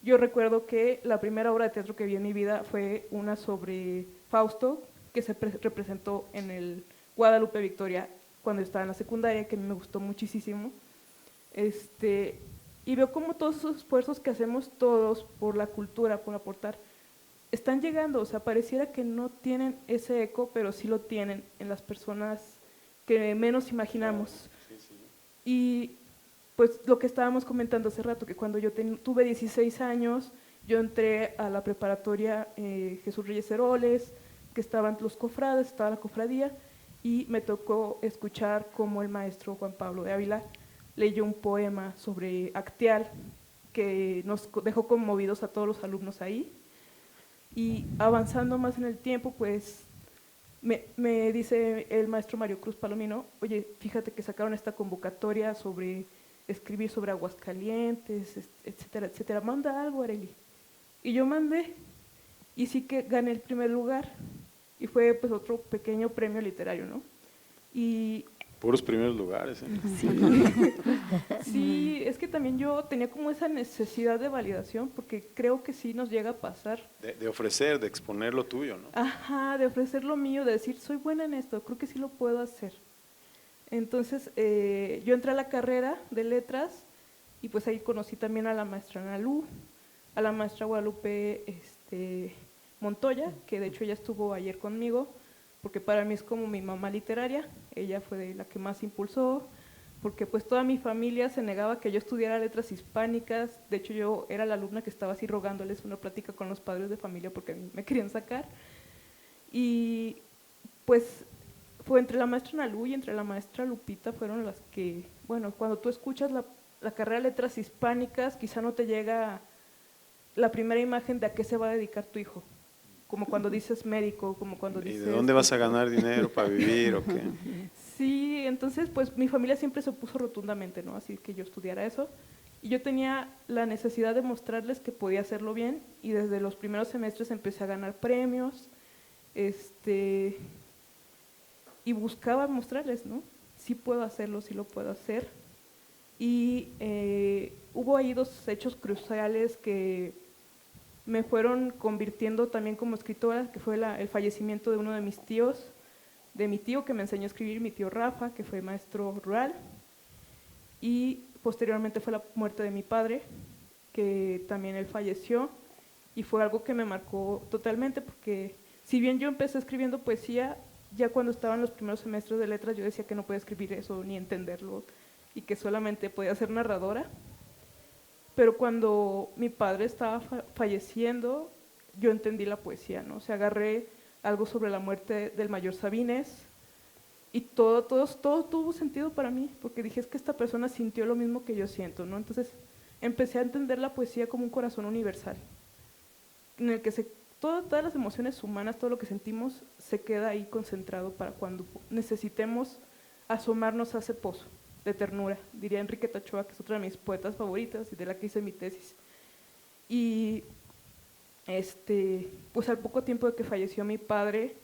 yo recuerdo que la primera obra de teatro que vi en mi vida fue una sobre Fausto, que se representó en el Guadalupe Victoria cuando yo estaba en la secundaria, que a mí me gustó muchísimo. Y veo como todos esos esfuerzos que hacemos todos por la cultura, por aportar, están llegando, o sea, pareciera que no tienen ese eco, pero sí lo tienen en las personas que menos imaginamos. Y pues lo que estábamos comentando hace rato, que cuando yo tuve 16 años, yo entré a la preparatoria Jesús Reyes Heroles, que estaban los cofrades, estaba la cofradía, y me tocó escuchar cómo el maestro Juan Pablo de Ávila leyó un poema sobre Acteal, que nos dejó conmovidos a todos los alumnos ahí. Y avanzando más en el tiempo, pues me dice el maestro Mario Cruz Palomino, oye, fíjate que sacaron esta convocatoria sobre escribir sobre Aguascalientes, etcétera, etcétera, manda algo, Arely. Y yo mandé, y sí que gané el primer lugar, y fue pues otro pequeño premio literario, ¿no? Y Puros primeros lugares. sí, es que también yo tenía como esa necesidad de validación, porque creo que sí nos llega a pasar. De ofrecer, de exponer lo tuyo, ¿no? Ajá, de ofrecer lo mío, de decir, soy buena en esto, creo que sí lo puedo hacer. Entonces, yo entré a la carrera de letras y pues ahí conocí también a la maestra Analú, a la maestra Guadalupe Montoya, que de hecho ella estuvo ayer conmigo, porque para mí es como mi mamá literaria, ella fue la que más impulsó, porque pues toda mi familia se negaba que yo estudiara letras hispánicas, de hecho yo era la alumna que estaba así rogándoles una plática con los padres de familia porque a mí me querían sacar, y pues fue entre la maestra Nalú y entre la maestra Lupita fueron las que, bueno, cuando tú escuchas la carrera de letras hispánicas, quizá no te llega la primera imagen de a qué se va a dedicar tu hijo, como cuando dices médico, como cuando ¿Y dices… de dónde vas a ganar dinero para vivir o qué? Sí, entonces pues mi familia siempre se opuso rotundamente, ¿no? Así que yo estudiara eso. Y yo tenía la necesidad de mostrarles que podía hacerlo bien y desde los primeros semestres empecé a ganar premios, y buscaba mostrarles, ¿no? Sí puedo hacerlo, sí lo puedo hacer. Y hubo ahí dos hechos cruciales que me fueron convirtiendo también como escritora, que fue el fallecimiento de uno de mis tíos, de mi tío que me enseñó a escribir, mi tío Rafa, que fue maestro rural, y posteriormente fue la muerte de mi padre, que también él falleció, y fue algo que me marcó totalmente, porque si bien yo empecé escribiendo poesía, ya cuando estaba en los primeros semestres de letras yo decía que no podía escribir eso ni entenderlo, y que solamente podía ser narradora, pero cuando mi padre estaba falleciendo, yo entendí la poesía, ¿no? O sea, agarré algo sobre la muerte del mayor Sabines y todo tuvo sentido para mí, porque dije, es que esta persona sintió lo mismo que yo siento, ¿no? Entonces empecé a entender la poesía como un corazón universal, en el que todas las emociones humanas, todo lo que sentimos, se queda ahí concentrado para cuando necesitemos asomarnos a ese pozo de ternura, diría Enriqueta Ochoa, que es otra de mis poetas favoritas y de la que hice mi tesis. Y pues al poco tiempo de que falleció mi padre,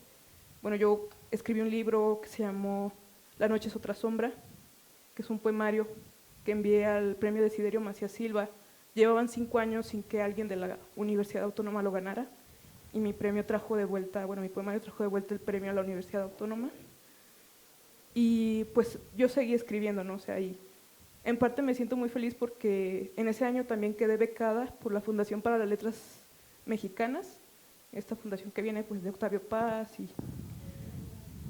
bueno, yo escribí un libro que se llamó La noche es otra sombra, que es un poemario que envié al premio Desiderio Macías Silva. Llevaban 5 años sin que alguien de la Universidad Autónoma lo ganara, y mi premio trajo de vuelta, bueno, mi poemario trajo de vuelta el premio a la Universidad Autónoma. Y pues yo seguí escribiendo, ¿no? O sea, y en parte me siento muy feliz porque en ese año también quedé becada por la Fundación para las Letras Mexicanas, esta fundación que viene pues de Octavio Paz,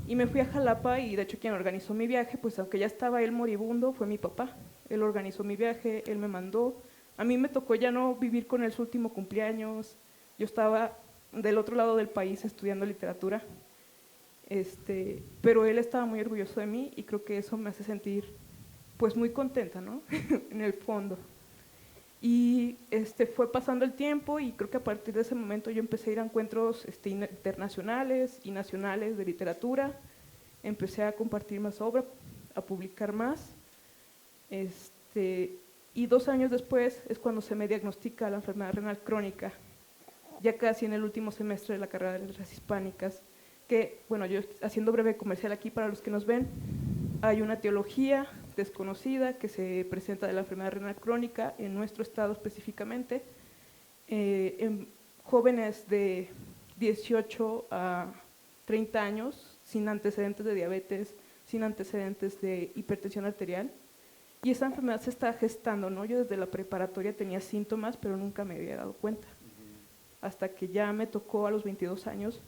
y me fui a Jalapa, y de hecho quien organizó mi viaje, pues aunque ya estaba él moribundo, fue mi papá. Él organizó mi viaje, él me mandó. A mí me tocó ya no vivir con él su último cumpleaños, yo estaba del otro lado del país estudiando literatura, pero él estaba muy orgulloso de mí y creo que eso me hace sentir pues muy contenta, ¿no? En el fondo. Y fue pasando el tiempo y creo que a partir de ese momento yo empecé a ir a encuentros internacionales y nacionales de literatura, empecé a compartir más obra, a publicar más, y 2 años después es cuando se me diagnostica la enfermedad renal crónica, ya casi en el último semestre de la carrera de letras hispánicas, que, bueno, yo haciendo breve comercial aquí para los que nos ven, hay una etiología desconocida que se presenta de la enfermedad renal crónica en nuestro estado específicamente, en jóvenes de 18 a 30 años, sin antecedentes de diabetes, sin antecedentes de hipertensión arterial. Y esa enfermedad se está gestando, ¿no? Yo desde la preparatoria tenía síntomas, pero nunca me había dado cuenta. Hasta que ya me tocó a los 22 años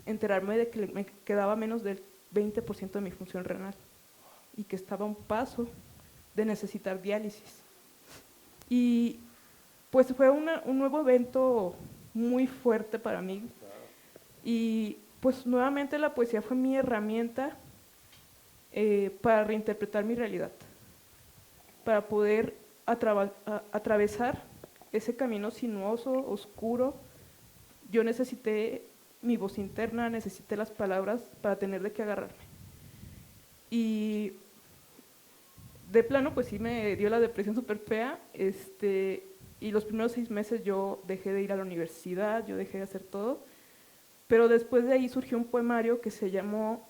enterarme de que me quedaba menos del 20% de mi función renal y que estaba a un paso de necesitar diálisis. Y pues fue un nuevo evento muy fuerte para mí. Y pues nuevamente la poesía fue mi herramienta para reinterpretar mi realidad, para poder atravesar ese camino sinuoso, oscuro. Yo necesité mi voz interna, necesité las palabras para tener de qué agarrarme. Y de plano, pues sí me dio la depresión súper fea, y los primeros 6 meses yo dejé de ir a la universidad, yo dejé de hacer todo, pero después de ahí surgió un poemario que se llamó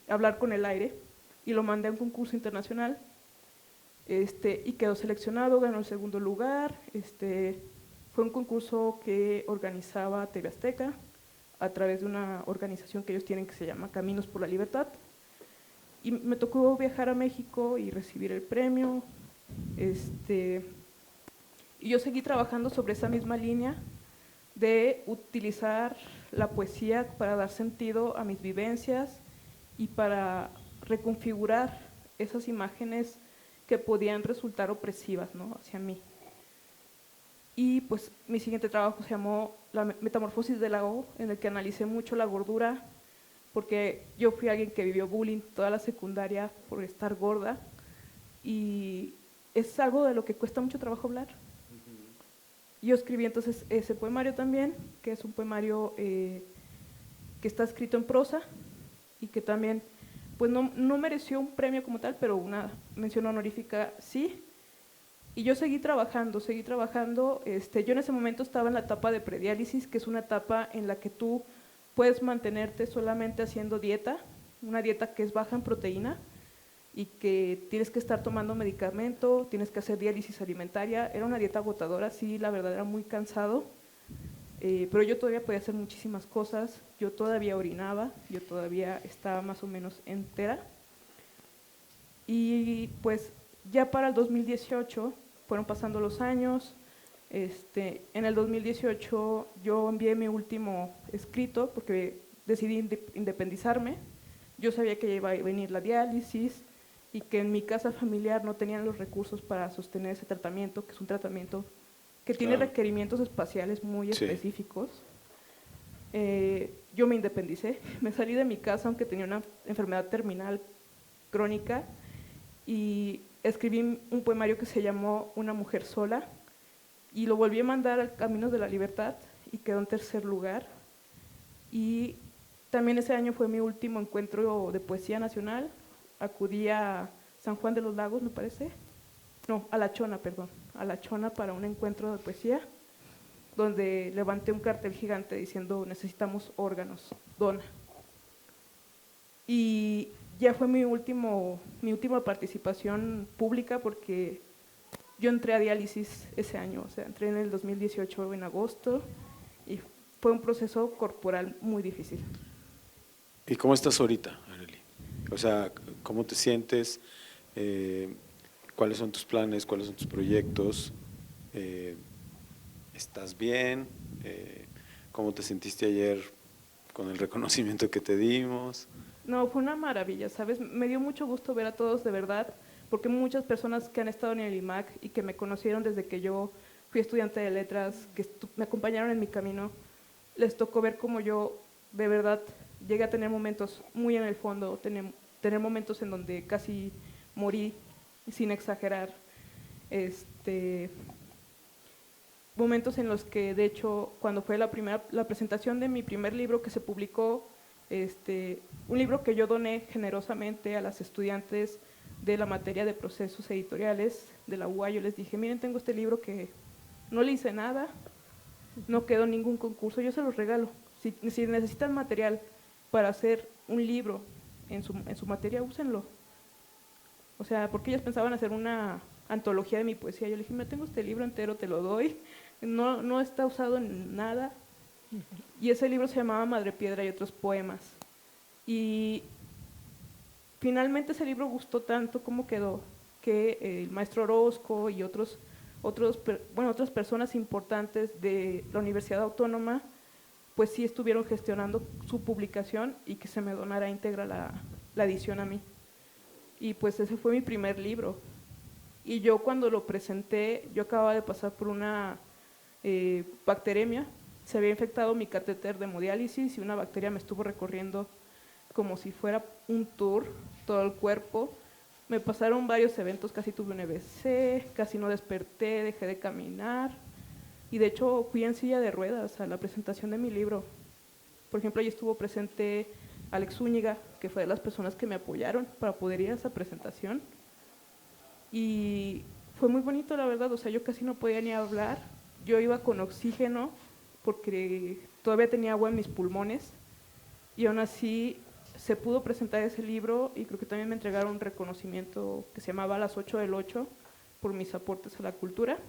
Hablar con el aire, y lo mandé a un concurso internacional, y quedó seleccionado, ganó el segundo lugar. Fue un concurso que organizaba TV Azteca a través de una organización que ellos tienen que se llama Caminos por la Libertad. Y me tocó viajar a México y recibir el premio. Y yo seguí trabajando sobre esa misma línea de utilizar la poesía para dar sentido a mis vivencias y para reconfigurar esas imágenes que podían resultar opresivas, ¿no?, hacia mí. Y pues mi siguiente trabajo se llamó La metamorfosis del lago, en el que analicé mucho la gordura, porque yo fui alguien que vivió bullying toda la secundaria por estar gorda, y es algo de lo que cuesta mucho trabajo hablar. Yo escribí entonces ese poemario también, que es un poemario que está escrito en prosa y que también pues no mereció un premio como tal, pero una mención honorífica sí. Y yo seguí trabajando. Yo en ese momento estaba en la etapa de prediálisis, que es una etapa en la que tú puedes mantenerte solamente haciendo dieta, una dieta que es baja en proteína y que tienes que estar tomando medicamento, tienes que hacer diálisis alimentaria. Era una dieta agotadora, sí, la verdad era muy cansado, pero yo todavía podía hacer muchísimas cosas, yo todavía orinaba, yo todavía estaba más o menos entera. Y pues ya para el 2018 fueron pasando los años. En el 2018 yo envié mi último escrito porque decidí independizarme. Yo sabía que iba a venir la diálisis y que en mi casa familiar no tenían los recursos para sostener ese tratamiento, que es un tratamiento que tiene requerimientos espaciales muy específicos. Yo me independicé, me salí de mi casa aunque tenía una enfermedad terminal crónica, y escribí un poemario que se llamó Una mujer sola, y lo volví a mandar al Caminos de la Libertad y quedó en tercer lugar. Y también ese año fue mi último encuentro de poesía nacional. Acudí a San Juan de los Lagos, me parece, no, a La Chona, perdón, a La Chona para un encuentro de poesía, donde levanté un cartel gigante diciendo necesitamos órganos, dona. Y ya fue mi última participación pública, porque yo entré a diálisis ese año, o sea, entré en el 2018 en agosto, y fue un proceso corporal muy difícil. ¿Y cómo estás ahorita, Arely? O sea, ¿cómo te sientes? ¿Cuáles son tus planes? ¿Cuáles son tus proyectos? ¿Estás bien? ¿Cómo te sentiste ayer con el reconocimiento que te dimos? No, fue una maravilla, ¿sabes? Me dio mucho gusto ver a todos, de verdad, porque muchas personas que han estado en el IMAC y que me conocieron desde que yo fui estudiante de letras, que me acompañaron en mi camino, les tocó ver cómo yo, de verdad, llegué a tener momentos muy en el fondo, tener momentos en donde casi morí, sin exagerar. Momentos en los que, de hecho, cuando fue la presentación de mi primer libro que se publicó, un libro que yo doné generosamente a las estudiantes de la materia de procesos editoriales de la UA, yo les dije, miren, tengo este libro que no le hice nada, no quedó en ningún concurso, yo se los regalo. Si necesitan material para hacer un libro en su materia, úsenlo. O sea, porque ellas pensaban hacer una antología de mi poesía. Yo le dije, mira, tengo este libro entero, te lo doy, no está usado en nada. Y ese libro se llamaba Madre Piedra y otros poemas. Y finalmente ese libro gustó tanto como quedó, que el maestro Orozco y otras personas importantes de la Universidad Autónoma, pues sí estuvieron gestionando su publicación y que se me donara íntegra la edición a mí. Y pues ese fue mi primer libro. Y yo cuando lo presenté, yo acababa de pasar por una bacteremia, se había infectado mi catéter de hemodiálisis y una bacteria me estuvo recorriendo como si fuera un tour, todo el cuerpo. Me pasaron varios eventos, casi tuve un EBC, casi no desperté, dejé de caminar. Y de hecho fui en silla de ruedas a la presentación de mi libro. Por ejemplo, ahí estuvo presente Alex Zúñiga, que fue de las personas que me apoyaron para poder ir a esa presentación. Y fue muy bonito, la verdad, o sea, yo casi no podía ni hablar. Yo iba con oxígeno porque todavía tenía agua en mis pulmones y aún así se pudo presentar ese libro y creo que también me entregaron un reconocimiento que se llamaba Las 8 del 8 por mis aportes a la cultura.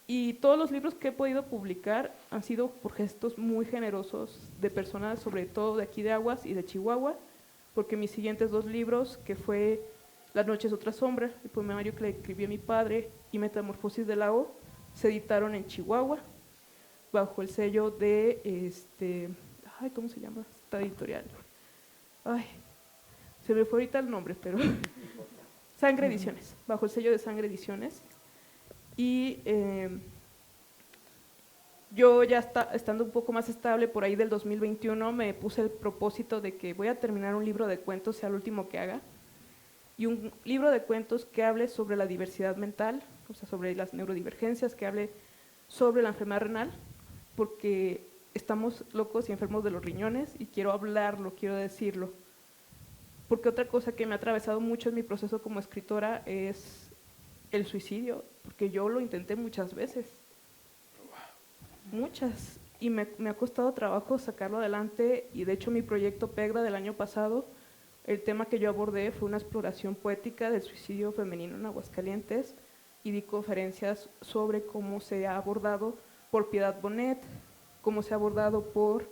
Y todos los libros que he podido publicar han sido por gestos muy generosos de personas, sobre todo de aquí de Aguas y de Chihuahua, porque mis siguientes 2 libros, que fue Las noches otra sombra, el poemario que le escribí a mi padre, y Metamorfosis del lago, se editaron en Chihuahua, bajo el sello de, ¿cómo se llama esta editorial? Se me fue ahorita el nombre, pero Sangre Ediciones, bajo el sello de Sangre Ediciones. Y yo ya estando un poco más estable por ahí del 2021, me puse el propósito de que voy a terminar un libro de cuentos, sea el último que haga, y un libro de cuentos que hable sobre la diversidad mental, o sea, sobre las neurodivergencias, que hable sobre la enfermedad renal, porque estamos locos y enfermos de los riñones y quiero hablarlo, quiero decirlo. Porque otra cosa que me ha atravesado mucho en mi proceso como escritora es el suicidio, porque yo lo intenté muchas veces, muchas, y me ha costado trabajo sacarlo adelante, y de hecho mi proyecto PEGRA del año pasado, el tema que yo abordé fue una exploración poética del suicidio femenino en Aguascalientes, y di conferencias sobre cómo se ha abordado por Piedad Bonet, cómo se ha abordado por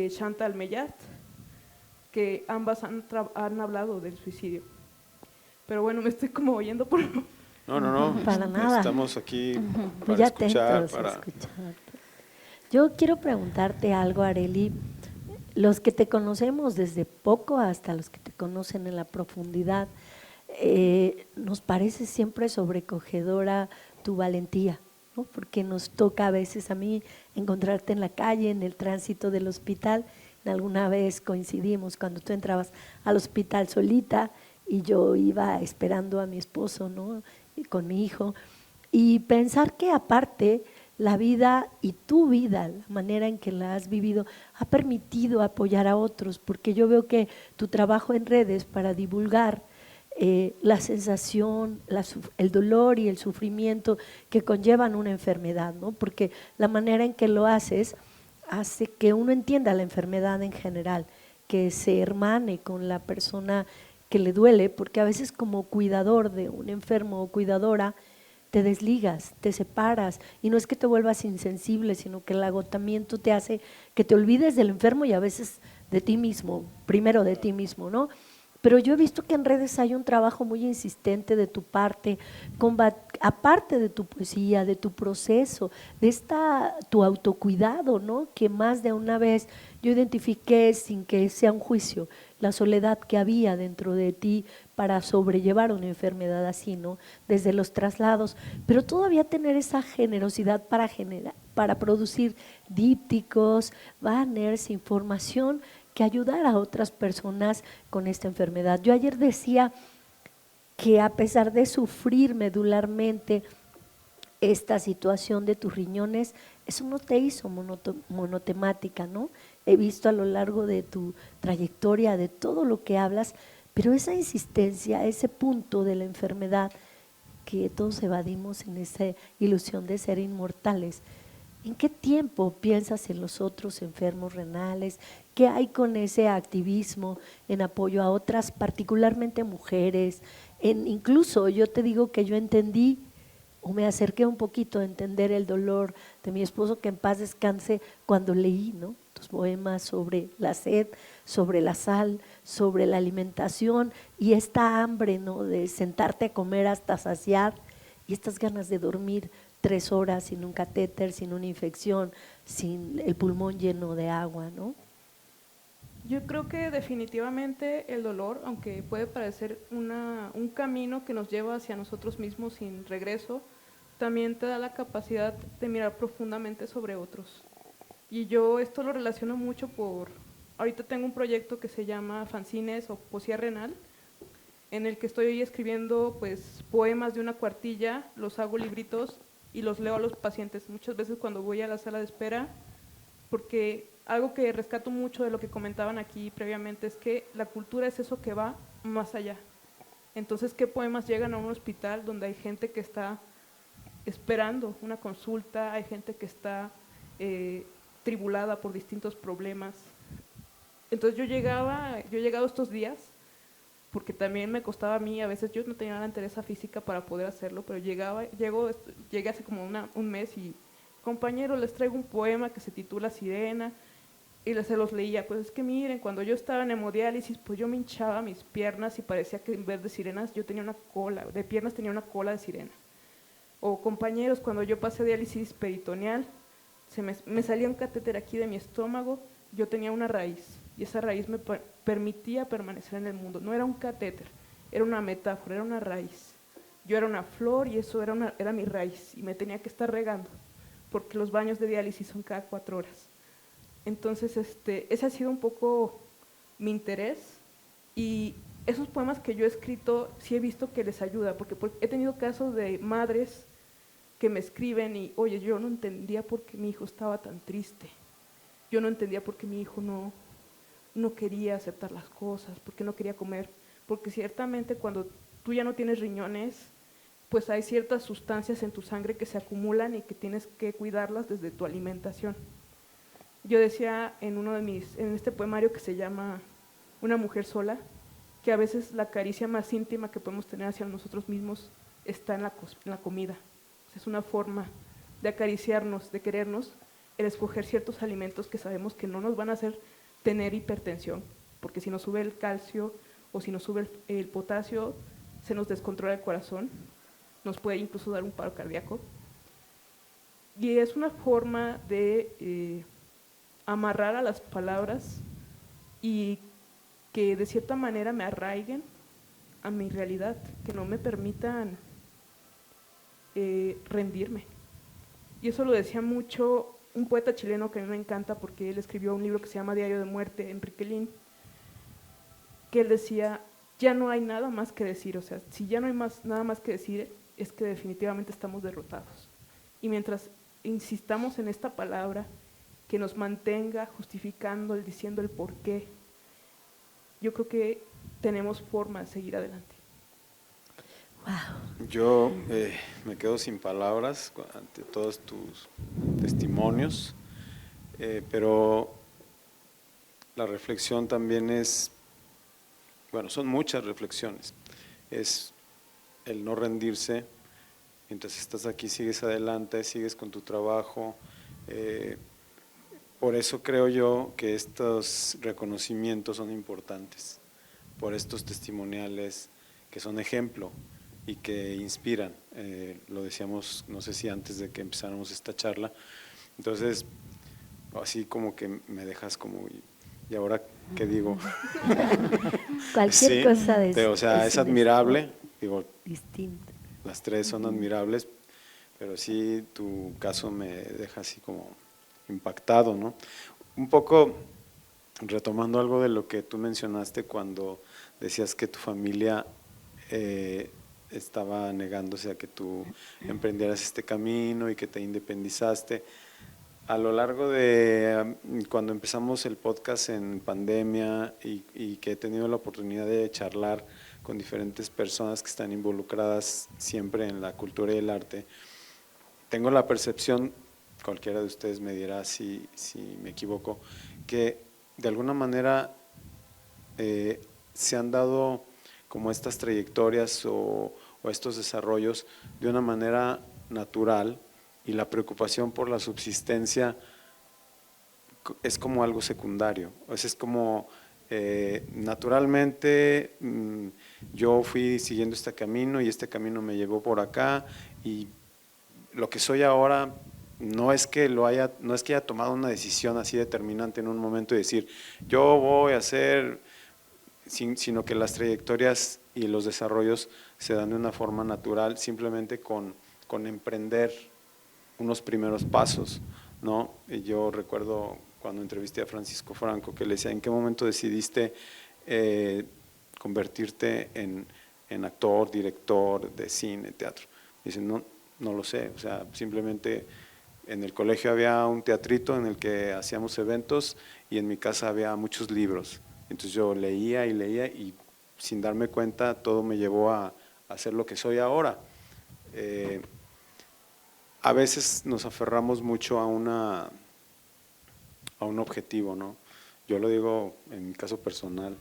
Chantal Mellat, que ambas han hablado del suicidio. Pero bueno, me estoy como oyendo por… No. Para nada. Estamos aquí Muy para escuchar. atentos a escucharte. Yo quiero preguntarte algo, Arely. Los que te conocemos desde poco hasta los que te conocen en la profundidad, nos parece siempre sobrecogedora tu valentía, ¿no? Porque nos toca a veces a mí encontrarte en la calle, en el tránsito del hospital. Alguna vez coincidimos cuando tú entrabas al hospital solita y yo iba esperando a mi esposo, ¿no? Y con mi hijo, y pensar que aparte la vida y tu vida, la manera en que la has vivido, ha permitido apoyar a otros, porque yo veo que tu trabajo en redes para divulgar la sensación, el dolor y el sufrimiento que conllevan una enfermedad, ¿no? Porque la manera en que lo haces hace que uno entienda la enfermedad en general, que se hermane con la persona que le duele, porque a veces como cuidador de un enfermo o cuidadora te desligas, te separas, y no es que te vuelvas insensible, sino que el agotamiento te hace que te olvides del enfermo y a veces de ti mismo, primero de ti mismo, ¿no? Pero yo he visto que en redes hay un trabajo muy insistente de tu parte, aparte de tu poesía, de tu proceso, de tu autocuidado, ¿no? Que más de una vez yo identifiqué, sin que sea un juicio, la soledad que había dentro de ti para sobrellevar una enfermedad así, ¿no? Desde los traslados, pero todavía tener esa generosidad para producir dípticos, banners, información que ayudara a otras personas con esta enfermedad. Yo ayer decía que a pesar de sufrir medularmente esta situación de tus riñones, eso no te hizo monotemática, ¿no? He visto a lo largo de tu trayectoria, de todo lo que hablas, pero esa insistencia, ese punto de la enfermedad, que todos evadimos en esa ilusión de ser inmortales. ¿En qué tiempo piensas en los otros enfermos renales? ¿Qué hay con ese activismo en apoyo a otras, particularmente mujeres? Incluso yo te digo que yo entendí o me acerqué un poquito a entender el dolor de mi esposo, que en paz descanse, cuando leí, ¿no?, tus poemas sobre la sed, sobre la sal, sobre la alimentación y esta hambre, ¿no?, de sentarte a comer hasta saciar y estas ganas de dormir 3 horas sin un catéter, sin una infección, sin el pulmón lleno de agua, ¿no? Yo creo que definitivamente el dolor, aunque puede parecer un camino que nos lleva hacia nosotros mismos sin regreso, también te da la capacidad de mirar profundamente sobre otros. Y yo esto lo relaciono mucho ahorita tengo un proyecto que se llama Fanzines o Poesía Renal, en el que estoy escribiendo pues poemas de una cuartilla, los hago libritos y los leo a los pacientes. Muchas veces cuando voy a la sala de espera, porque algo que rescato mucho de lo que comentaban aquí previamente es que la cultura es eso que va más allá. Entonces, ¿qué poemas llegan a un hospital donde hay gente que está esperando una consulta, hay gente que está tribulada por distintos problemas? Entonces yo he llegado estos días, porque también me costaba a mí, a veces yo no tenía la entereza física para poder hacerlo, pero llegué hace como un mes y, compañeros, les traigo un poema que se titula Sirena, y se los leía. Pues es que miren, cuando yo estaba en hemodiálisis, pues yo me hinchaba mis piernas y parecía que en vez de sirenas yo tenía una cola, de piernas tenía una cola de sirena. O compañeros, cuando yo pasé diálisis peritoneal, me salía un catéter aquí de mi estómago, yo tenía una raíz, y esa raíz me permitía permanecer en el mundo. No era un catéter, era una metáfora, era una raíz. Yo era una flor y eso era mi raíz, y me tenía que estar regando, porque los baños de diálisis son cada 4 horas. Entonces, ese ha sido un poco mi interés, y esos poemas que yo he escrito sí he visto que les ayuda, porque he tenido casos de madres que me escriben y, oye, yo no entendía por qué mi hijo estaba tan triste, yo no entendía por qué mi hijo no quería aceptar las cosas, por qué no quería comer, porque ciertamente cuando tú ya no tienes riñones, pues hay ciertas sustancias en tu sangre que se acumulan y que tienes que cuidarlas desde tu alimentación. Yo decía en este poemario que se llama Una mujer sola, que a veces la caricia más íntima que podemos tener hacia nosotros mismos está en la comida. Es una forma de acariciarnos, de querernos, el escoger ciertos alimentos que sabemos que no nos van a hacer tener hipertensión, porque si nos sube el calcio o si nos sube el potasio, se nos descontrola el corazón, nos puede incluso dar un paro cardíaco. Y es una forma de amarrar a las palabras y que de cierta manera me arraiguen a mi realidad, que no me permitan rendirme. Y eso lo decía mucho un poeta chileno que a mí me encanta, porque él escribió un libro que se llama Diario de Muerte, Enrique Lin, que él decía, ya no hay nada más que decir, o sea, si ya no hay nada más que decir, es que definitivamente estamos derrotados. Y mientras insistamos en esta palabra, que nos mantenga justificando, diciendo el por qué, yo creo que tenemos forma de seguir adelante. Wow. Yo me quedo sin palabras ante todos tus testimonios, pero la reflexión también es, bueno, son muchas reflexiones, es el no rendirse, mientras estás aquí sigues adelante, sigues con tu trabajo. Por eso creo yo que estos reconocimientos son importantes, por estos testimoniales que son ejemplo y que inspiran, lo decíamos, no sé si antes de que empezáramos esta charla. Entonces, así como que me dejas como, ¿y ahora qué digo? Cualquier Sí, cosa de o sea, es admirable, digo, distinto. las tres son admirables, pero sí tu caso me deja así como impactado, ¿no? Un poco retomando algo de lo que tú mencionaste cuando decías que tu familia estaba negándose a que tú emprendieras este camino y que te independizaste. A lo largo de cuando empezamos el podcast en pandemia y que he tenido la oportunidad de charlar con diferentes personas que están involucradas siempre en la cultura y el arte, tengo la percepción, cualquiera de ustedes me dirá si me equivoco, que de alguna manera se han dado como estas trayectorias o estos desarrollos de una manera natural y la preocupación por la subsistencia es como algo secundario. O sea, es como naturalmente yo fui siguiendo este camino y este camino me llevó por acá, y lo que soy ahora no es que haya tomado una decisión así determinante en un momento y decir yo voy a hacer, sino que las trayectorias y los desarrollos se dan de una forma natural, simplemente con emprender unos primeros pasos, ¿no? Y yo recuerdo cuando entrevisté a Francisco Franco que le decía, ¿en qué momento decidiste convertirte en actor, director de cine, teatro? Dice, no lo sé, o sea, simplemente en el colegio había un teatrito en el que hacíamos eventos y en mi casa había muchos libros. Entonces yo leía y sin darme cuenta todo me llevó a hacer lo que soy ahora. A veces nos aferramos mucho a un objetivo, ¿no? Yo lo digo en mi caso personal,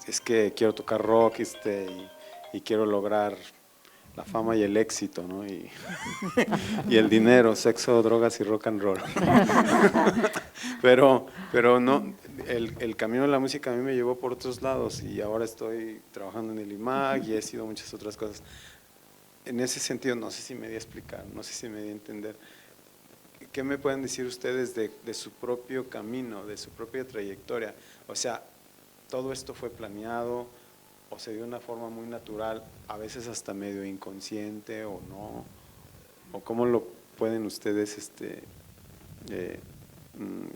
es que quiero tocar rock y quiero lograr la fama y el éxito, ¿no? Y el dinero, sexo, drogas y rock and roll. pero no, el camino de la música a mí me llevó por otros lados y ahora estoy trabajando en el IMAG y he sido muchas otras cosas. En ese sentido, no sé si me di a explicar, no sé si me di a entender. ¿Qué me pueden decir ustedes de su propio camino, de su propia trayectoria? O sea, ¿todo esto fue planeado o se dio de una forma muy natural, a veces hasta medio inconsciente o no? ¿O cómo lo pueden ustedes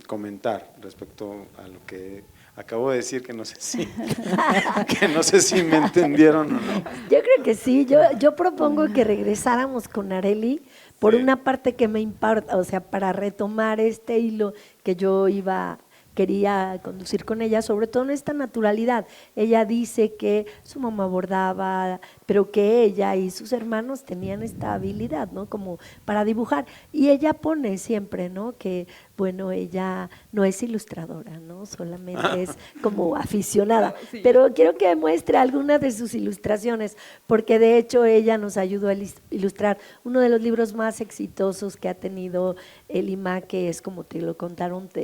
comentar respecto a lo que acabo de decir, que no sé si me entendieron o no? Yo creo que sí, yo propongo que regresáramos con Arely por Sí. una parte que me importa, o sea, para retomar este hilo que quería conducir con ella, sobre todo en esta naturalidad. Ella dice que su mamá bordaba, pero que ella y sus hermanos tenían esta habilidad, ¿no? Como para dibujar. Y ella pone siempre, ¿no? Que, bueno, ella no es ilustradora, ¿no? Solamente es como aficionada. Sí. Pero quiero que muestre algunas de sus ilustraciones, porque de hecho ella nos ayudó a ilustrar uno de los libros más exitosos que ha tenido el IMAC, que es como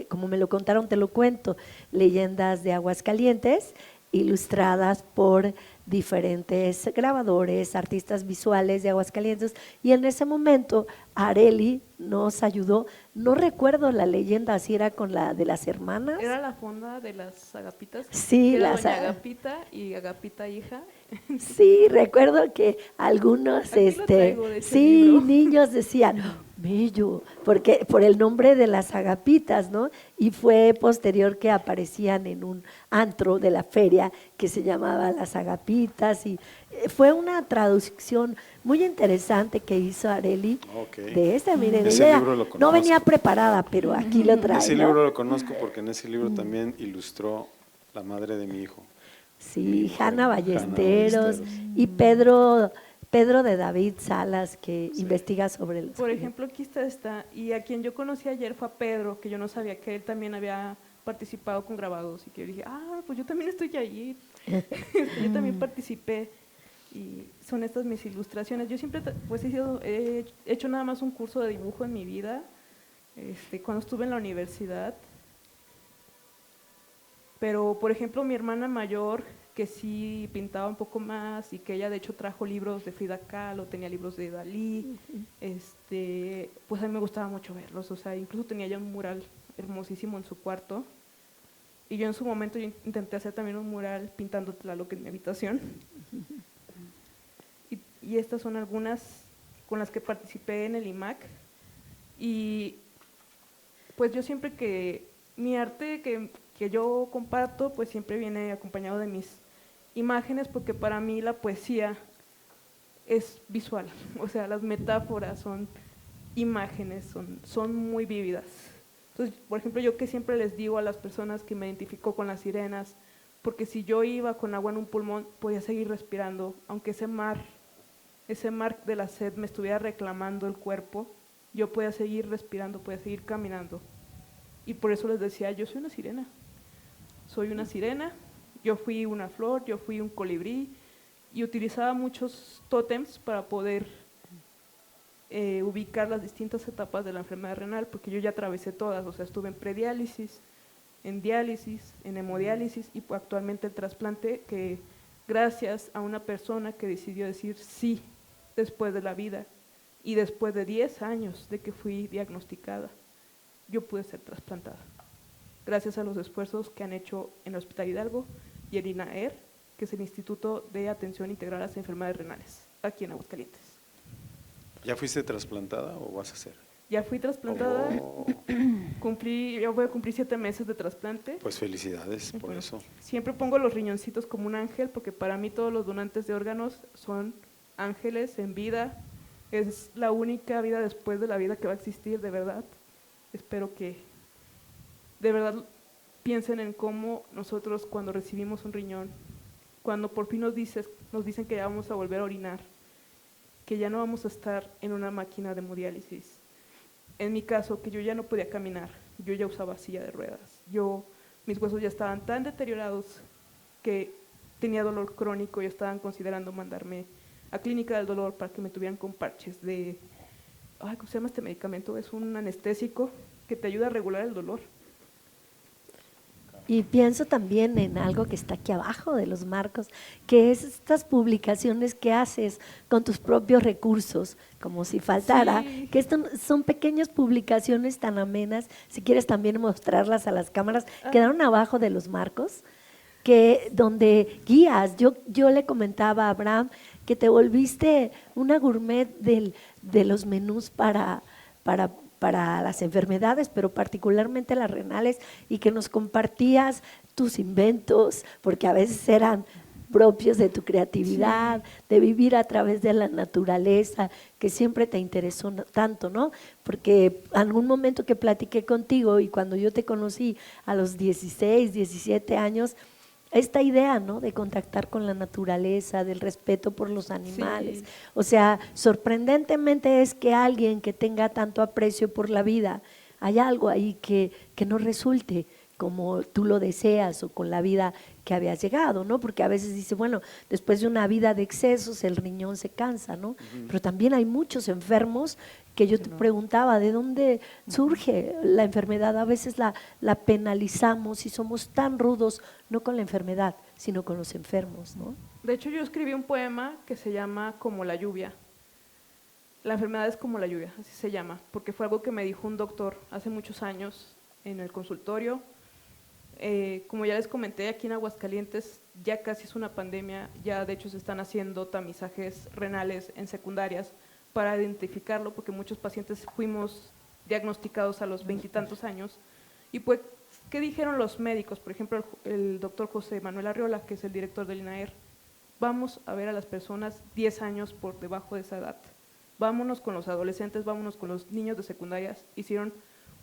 como me lo contaron, te lo cuento, Leyendas de Aguascalientes, ilustradas por diferentes grabadores, artistas visuales de Aguascalientes, y en ese momento Arely nos ayudó. No recuerdo la leyenda, si era con la de las hermanas. Era la fonda de las Agapitas. Sí, que era las doña Agapita y Agapita hija. Sí, recuerdo que algunos, Aquí lo traigo, de ese sí, libro. niños decían, bello, porque por el nombre de las agapitas, ¿no? Y fue posterior que aparecían en un antro de la feria que se llamaba Las Agapitas, y fue una traducción muy interesante que hizo Arely Ok. de esta, miren, Ese ella libro lo no conozco. venía preparada, pero aquí lo trae, Ese ¿no? libro lo conozco porque en ese libro también ilustró la madre de mi hijo. Sí, Mi Hanna mujer, Ballesteros Ballesteros. y Pedro de David Salas, que investiga sobre los Por ejemplo, aquí está, y a quien yo conocí ayer fue a Pedro, que yo no sabía que él también había participado con grabados, y que yo dije, pues yo también estoy allí, yo también participé, y son estas mis ilustraciones. Yo siempre pues he hecho nada más un curso de dibujo en mi vida, cuando estuve en la universidad, pero por ejemplo mi hermana mayor, que sí pintaba un poco más y que ella de hecho trajo libros de Frida Kahlo, tenía libros de Dalí, pues a mí me gustaba mucho verlos, o sea, incluso tenía ya un mural hermosísimo en su cuarto, y yo en su momento yo intenté hacer también un mural pintando Tlaloc en mi habitación, y estas son algunas con las que participé en el IMAC, y pues yo siempre que mi arte que yo comparto, pues siempre viene acompañado de mis imágenes, porque para mí la poesía es visual, o sea, las metáforas son imágenes, son muy vívidas. Entonces, por ejemplo, yo que siempre les digo a las personas que me identifico con las sirenas, porque si yo iba con agua en un pulmón, podía seguir respirando, aunque ese mar de la sed me estuviera reclamando el cuerpo, yo podía seguir respirando, podía seguir caminando. Y por eso les decía, yo soy una sirena. Soy una sirena, yo fui una flor, yo fui un colibrí, y utilizaba muchos tótems para poder ubicar las distintas etapas de la enfermedad renal, porque yo ya atravesé todas, o sea, estuve en prediálisis, en diálisis, en hemodiálisis y actualmente el trasplante, que gracias a una persona que decidió decir sí después de la vida y después de 10 años de que fui diagnosticada, yo pude ser trasplantada. Gracias a los esfuerzos que han hecho en el Hospital Hidalgo y el INAER, que es el Instituto de Atención Integral a las Enfermedades Renales, aquí en Aguascalientes. ¿Ya fuiste trasplantada o vas a ser? Ya fui trasplantada, Oh, yo voy a cumplir 7 meses de trasplante. pues felicidades por Bueno, eso. siempre pongo los riñoncitos como un ángel, porque para mí todos los donantes de órganos son ángeles en vida. Es la única vida después de la vida que va a existir, de verdad. Espero que de verdad piensen en cómo nosotros cuando recibimos un riñón, cuando por fin nos dicen que ya vamos a volver a orinar, que ya no vamos a estar en una máquina de hemodiálisis. En mi caso, que yo ya no podía caminar, yo ya usaba silla de ruedas, mis huesos ya estaban tan deteriorados que tenía dolor crónico y estaban considerando mandarme a clínica del dolor para que me tuvieran con parches de, ¿cómo se llama este medicamento? Es un anestésico que te ayuda a regular el dolor. Y pienso también en algo que está aquí abajo de los marcos, que es estas publicaciones que haces con tus propios recursos, como si faltara, Sí. que son pequeñas publicaciones tan amenas, si quieres también mostrarlas a las cámaras, quedaron abajo de los marcos, que donde guías, yo le comentaba a Abraham que te volviste una gourmet de los menús para las enfermedades, pero particularmente las renales, y que nos compartías tus inventos, porque a veces eran propios de tu creatividad, de vivir a través de la naturaleza, que siempre te interesó tanto, ¿no? Porque en algún momento que platiqué contigo y cuando yo te conocí a los 16, 17 años, esta idea, ¿no?, de contactar con la naturaleza, del respeto por los animales. Sí. O sea, sorprendentemente es que alguien que tenga tanto aprecio por la vida, hay algo ahí que no resulte como tú lo deseas o con la vida que habías llegado, ¿no? Porque a veces dice, bueno, después de una vida de excesos el riñón se cansa, ¿no? Pero también hay muchos enfermos que yo te preguntaba, ¿de dónde surge la enfermedad? A veces la penalizamos y somos tan rudos, no con la enfermedad, sino con los enfermos, ¿no? De hecho, yo escribí un poema que se llama Como la lluvia. La enfermedad es como la lluvia, así se llama, porque fue algo que me dijo un doctor hace muchos años en el consultorio. Como ya les comenté, aquí en Aguascalientes ya casi es una pandemia, ya de hecho se están haciendo tamizajes renales en secundarias para identificarlo, porque muchos pacientes fuimos diagnosticados a los 20 y tantos años. Y pues, ¿qué dijeron los médicos? Por ejemplo, el doctor José Manuel Arriola, que es el director del INAER, vamos a ver a las personas 10 años por debajo de esa edad. Vámonos con los adolescentes, vámonos con los niños de secundarias. Hicieron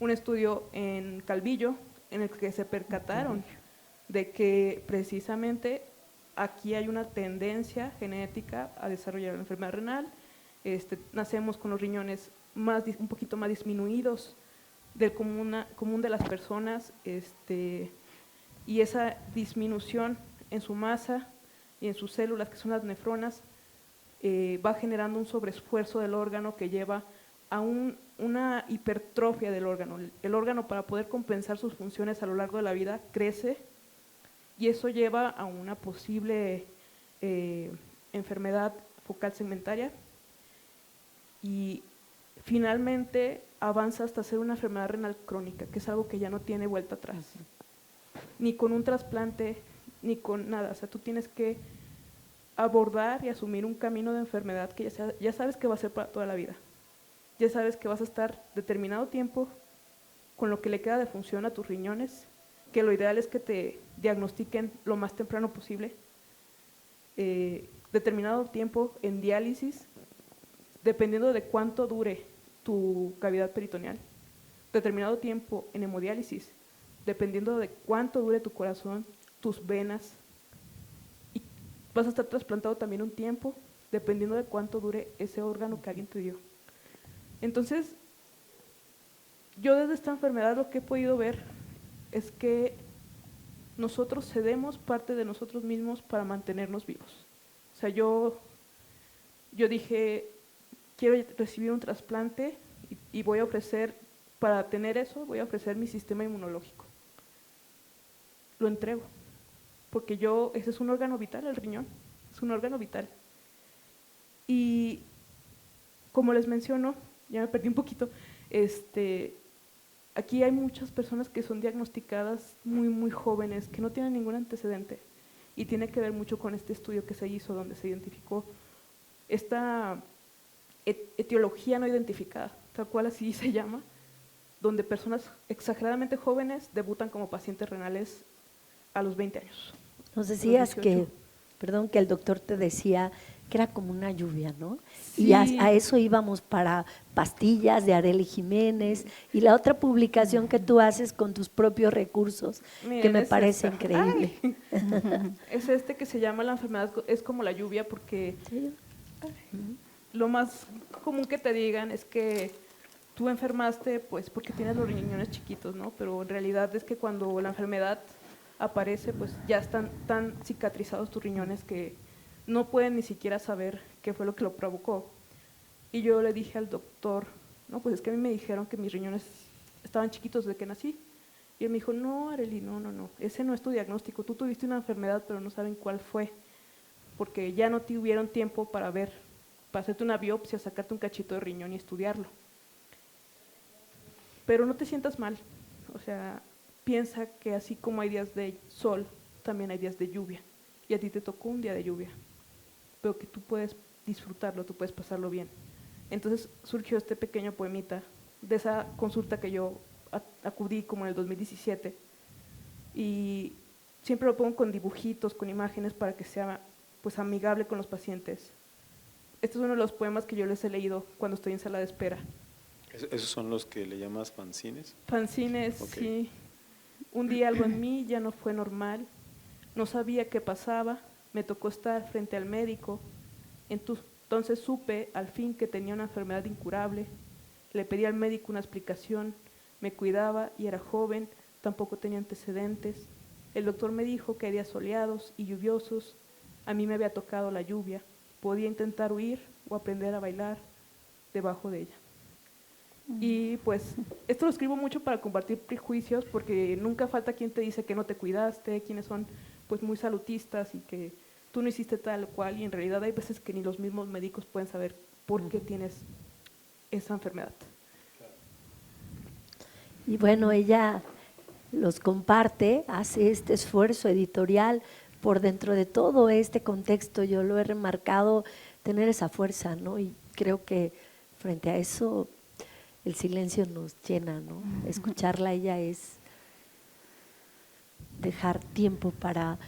un estudio en Calvillo en el que se percataron de que precisamente aquí hay una tendencia genética a desarrollar la enfermedad renal. Nacemos con los riñones un poquito más disminuidos del común de las personas, y esa disminución en su masa y en sus células, que son las nefronas, va generando un sobreesfuerzo del órgano que lleva a una hipertrofia del órgano. El órgano, para poder compensar sus funciones a lo largo de la vida, crece, y eso lleva a una posible enfermedad focal segmentaria, y finalmente avanza hasta ser una enfermedad renal crónica, que es algo que ya no tiene vuelta atrás, ni con un trasplante, ni con nada. O sea, tú tienes que abordar y asumir un camino de enfermedad que ya sabes que va a ser para toda la vida. Ya sabes que vas a estar determinado tiempo con lo que le queda de función a tus riñones, que lo ideal es que te diagnostiquen lo más temprano posible, determinado tiempo en diálisis, dependiendo de cuánto dure tu cavidad peritoneal, determinado tiempo en hemodiálisis, dependiendo de cuánto dure tu corazón, tus venas, y vas a estar trasplantado también un tiempo, dependiendo de cuánto dure ese órgano que alguien te dio. Entonces, yo desde esta enfermedad lo que he podido ver es que nosotros cedemos parte de nosotros mismos para mantenernos vivos. O sea, yo dije, quiero recibir un trasplante y voy a ofrecer, para tener eso, voy a ofrecer mi sistema inmunológico. Lo entrego, porque ese es un órgano vital, el riñón, es un órgano vital. Y como les menciono, ya me perdí un poquito, aquí hay muchas personas que son diagnosticadas muy, muy jóvenes, que no tienen ningún antecedente, y tiene que ver mucho con este estudio que se hizo, donde se identificó esta etiología no identificada, tal cual así se llama, donde personas exageradamente jóvenes debutan como pacientes renales a los 20 años. Nos decías 18. que el doctor te decía que era como una lluvia, ¿no? Sí. Y a eso íbamos para pastillas de Arely Jiménez y la otra publicación que tú haces con tus propios recursos, que Miren, me es parece esta. increíble. Es que se llama La enfermedad es como la lluvia, porque Sí. lo más común que te digan es que tú enfermaste pues porque tienes los riñones chiquitos, ¿no? Pero en realidad es que cuando la enfermedad aparece, pues ya están tan cicatrizados tus riñones que no pueden ni siquiera saber qué fue lo que lo provocó. Y yo le dije al doctor, no, pues es que a mí me dijeron que mis riñones estaban chiquitos desde que nací. Y él me dijo, no, Arely, no, ese no es tu diagnóstico, tú tuviste una enfermedad pero no saben cuál fue, porque ya no tuvieron tiempo para hacerte una biopsia, sacarte un cachito de riñón y estudiarlo. Pero no te sientas mal, o sea, piensa que así como hay días de sol, también hay días de lluvia, y a ti te tocó un día de lluvia, pero que tú puedes disfrutarlo, tú puedes pasarlo bien. Entonces surgió este pequeño poemita de esa consulta que yo acudí como en el 2017, y siempre lo pongo con dibujitos, con imágenes, para que sea pues amigable con los pacientes. Este es uno de los poemas que yo les he leído cuando estoy en sala de espera. ¿Esos son los que le llamas fanzines? Fanzines, Ok. sí. Un día algo en mí ya no fue normal, no sabía qué pasaba, me tocó estar frente al médico, entonces supe al fin que tenía una enfermedad incurable, le pedí al médico una explicación, me cuidaba y era joven, tampoco tenía antecedentes, el doctor me dijo que hay días soleados y lluviosos, a mí me había tocado la lluvia, podía intentar huir o aprender a bailar debajo de ella. Y pues esto lo escribo mucho para combatir prejuicios, porque nunca falta quien te dice que no te cuidaste, quienes son pues muy salutistas y que tú no hiciste tal cual, y en realidad hay veces que ni los mismos médicos pueden saber por qué tienes esa enfermedad. Y bueno, ella los comparte, hace este esfuerzo editorial por dentro de todo este contexto. Yo lo he remarcado, tener esa fuerza, ¿no? Y creo que frente a eso el silencio nos llena, ¿no? Escucharla a ella es dejar tiempo para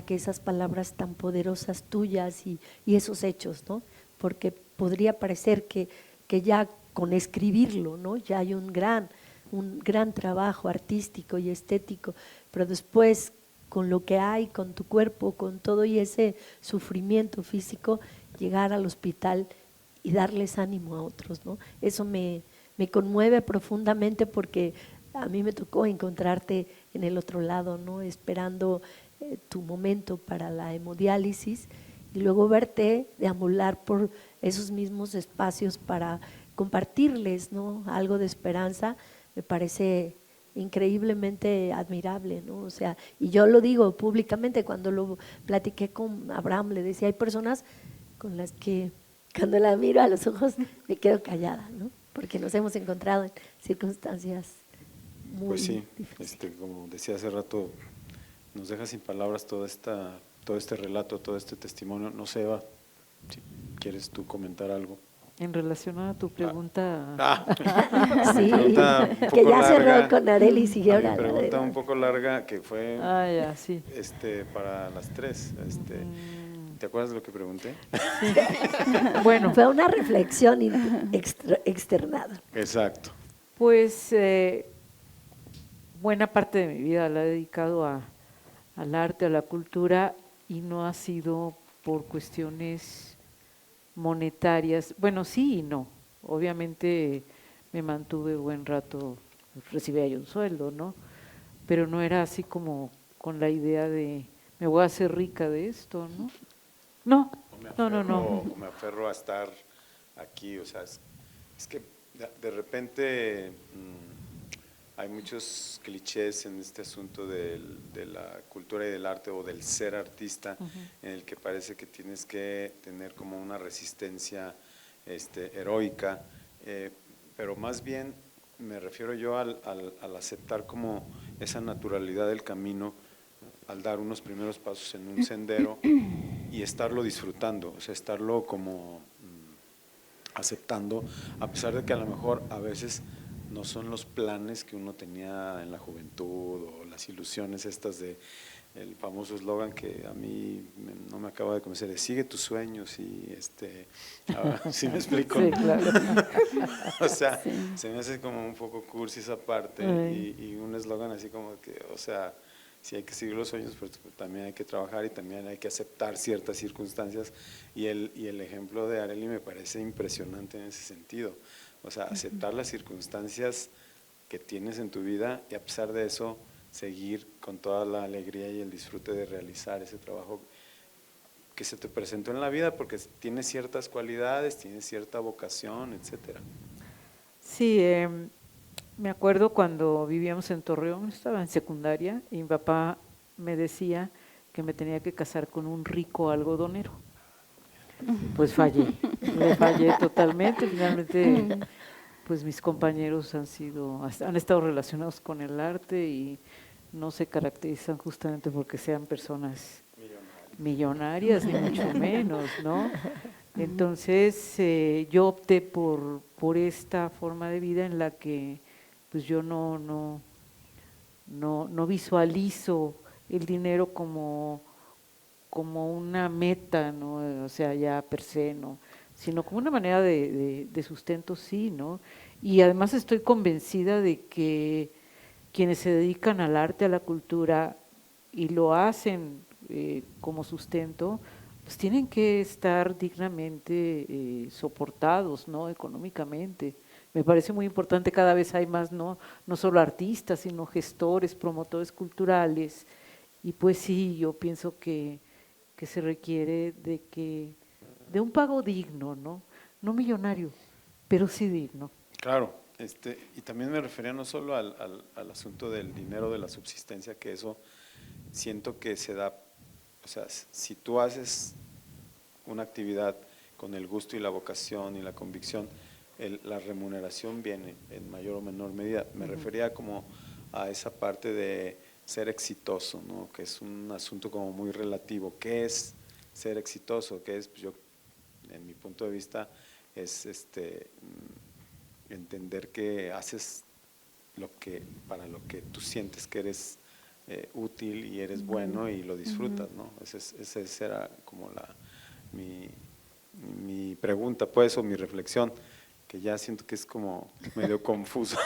que esas palabras tan poderosas tuyas y esos hechos, ¿no? Porque podría parecer que ya con escribirlo, ¿no? Ya hay un gran trabajo artístico y estético, pero después con lo que hay, con tu cuerpo, con todo y ese sufrimiento físico, llegar al hospital y darles ánimo a otros, ¿no? Eso me conmueve profundamente, porque a mí me tocó encontrarte en el otro lado, ¿no? Esperando tu momento para la hemodiálisis, y luego verte deambular por esos mismos espacios para compartirles, ¿no? Algo de esperanza. Me parece increíblemente admirable, ¿no? O sea, y yo lo digo públicamente, cuando lo platiqué con Abraham, le decía, hay personas con las que cuando la miro a los ojos me quedo callada, ¿no? Porque nos hemos encontrado en circunstancias muy Pues sí, difíciles. como decía hace rato, nos deja sin palabras todo este relato, todo este testimonio. No sé, Eva, si quieres tú comentar algo. En relación a tu pregunta, Sí, Pregunta un que poco ya cerró larga. con Arely y siguió Hay una hablando. pregunta un poco larga que fue ya, sí. para las tres. ¿Te acuerdas de lo que pregunté? Bueno, Fue una reflexión externada. Exacto. pues buena parte de mi vida la he dedicado al arte, a la cultura, y no ha sido por cuestiones monetarias. Bueno, sí y no. Obviamente me mantuve buen rato, recibía yo un sueldo, ¿no? Pero no era así como con la idea de me voy a hacer rica de esto, ¿no? No. O me aferro a estar aquí, o sea, es que de repente hay muchos clichés en este asunto de la cultura y del arte o del ser artista, en el que parece que tienes que tener como una resistencia heroica, pero más bien me refiero yo al aceptar como esa naturalidad del camino, al dar unos primeros pasos en un sendero y estarlo disfrutando, o sea, estarlo como aceptando, a pesar de que a lo mejor a veces no son los planes que uno tenía en la juventud o las ilusiones estas de el famoso eslogan que a mí no me acaba de convencer, de sigue tus sueños y ¿sí me explico? Sí, claro. O sea, Sí. se me hace como un poco cursi esa parte y un eslogan así como que, o sea, sí hay que seguir los sueños, pero también hay que trabajar y también hay que aceptar ciertas circunstancias y el ejemplo de Arely me parece impresionante en ese sentido, o sea, aceptar las circunstancias que tienes en tu vida y a pesar de eso seguir con toda la alegría y el disfrute de realizar ese trabajo que se te presentó en la vida porque tienes ciertas cualidades, tienes cierta vocación, etcétera. Sí, me acuerdo cuando vivíamos en Torreón, estaba en secundaria y mi papá me decía que me tenía que casar con un rico algodonero. Pues fallé, le fallé totalmente. Finalmente, pues mis compañeros han estado relacionados con el arte y no se caracterizan justamente porque sean personas millonarias, ni mucho menos, ¿no? Entonces yo opté por esta forma de vida en la que pues yo no visualizo el dinero como una meta, ¿no? O sea, ya per se, ¿no? Sino como una manera de sustento, sí, ¿no? Y además estoy convencida de que quienes se dedican al arte, a la cultura y lo hacen como sustento, pues tienen que estar dignamente soportados, ¿no? Económicamente. Me parece muy importante, cada vez hay más, no solo artistas, sino gestores, promotores culturales, y pues sí, yo pienso que se requiere de un pago digno, ¿no? No millonario, pero sí digno. Claro, y también me refería no solo al asunto del dinero de la subsistencia, que eso siento que se da, o sea, si tú haces una actividad con el gusto y la vocación y la convicción, la remuneración viene en mayor o menor medida. Me refería como a esa parte de ser exitoso, ¿no? Que es un asunto como muy relativo. ¿Qué es ser exitoso? ¿Qué es? Pues yo, en mi punto de vista, es entender que haces para lo que tú sientes que eres útil y eres bueno y lo disfrutas, ¿no? Esa era como mi pregunta, pues, o mi reflexión, que ya siento que es como medio confuso.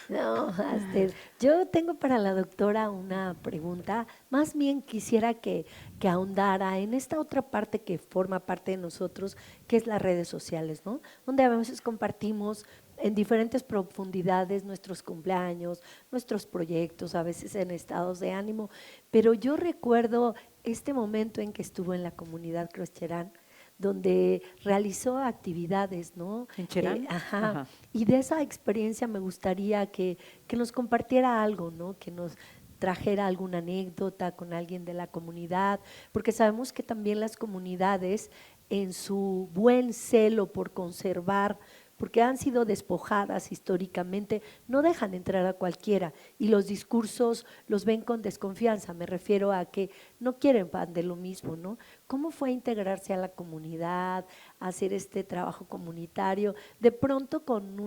No, Aster, yo tengo para la doctora una pregunta. Más bien quisiera que ahondara en esta otra parte que forma parte de nosotros, que es las redes sociales, ¿no? Donde a veces compartimos en diferentes profundidades nuestros cumpleaños, nuestros proyectos, a veces en estados de ánimo. Pero yo recuerdo este momento en que estuvo en la comunidad Croscherán, donde realizó actividades, ¿no? ¿En Cherán? Ajá. Ajá. Y de esa experiencia me gustaría que nos compartiera algo, ¿no? Que nos trajera alguna anécdota con alguien de la comunidad, porque sabemos que también las comunidades, en su buen celo por conservar, porque han sido despojadas históricamente, no dejan entrar a cualquiera y los discursos los ven con desconfianza. Me refiero a que no quieren pan de lo mismo, ¿no? ¿Cómo fue integrarse a la comunidad, hacer este trabajo comunitario, de pronto con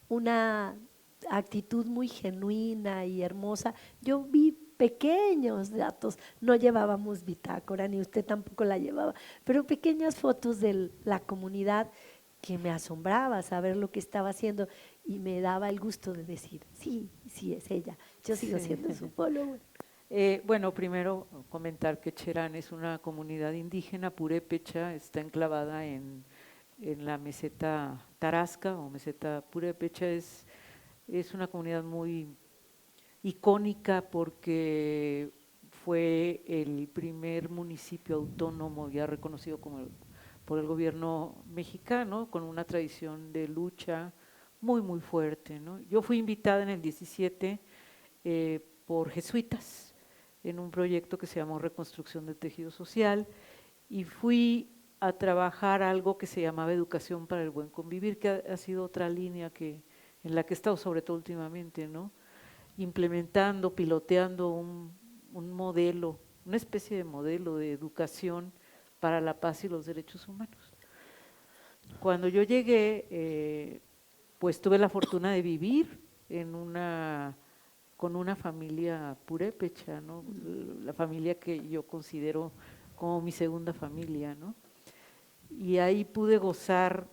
una actitud muy genuina y hermosa? Yo vi pequeños datos, no llevábamos bitácora, ni usted tampoco la llevaba, pero pequeñas fotos de la comunidad que me asombraba saber lo que estaba haciendo y me daba el gusto de decir, sí, sí es ella, yo sigo Sí. siendo su follower. Bueno, primero comentar que Cherán es una comunidad indígena purépecha, está enclavada en la meseta Tarasca o meseta purépecha. Es una comunidad muy icónica porque fue el primer municipio autónomo ya reconocido por el gobierno mexicano, con una tradición de lucha muy, muy fuerte, ¿no? Yo fui invitada en el 17 por jesuitas en un proyecto que se llamó Reconstrucción del Tejido Social, y fui a trabajar algo que se llamaba Educación para el Buen Convivir, que ha sido otra línea en la que he estado sobre todo últimamente, ¿no? Implementando, piloteando un modelo, una especie de modelo de educación para la paz y los derechos humanos. Cuando yo llegué, pues tuve la fortuna de vivir con una familia purépecha, ¿no? La familia que yo considero como mi segunda familia, ¿no? Y ahí pude gozar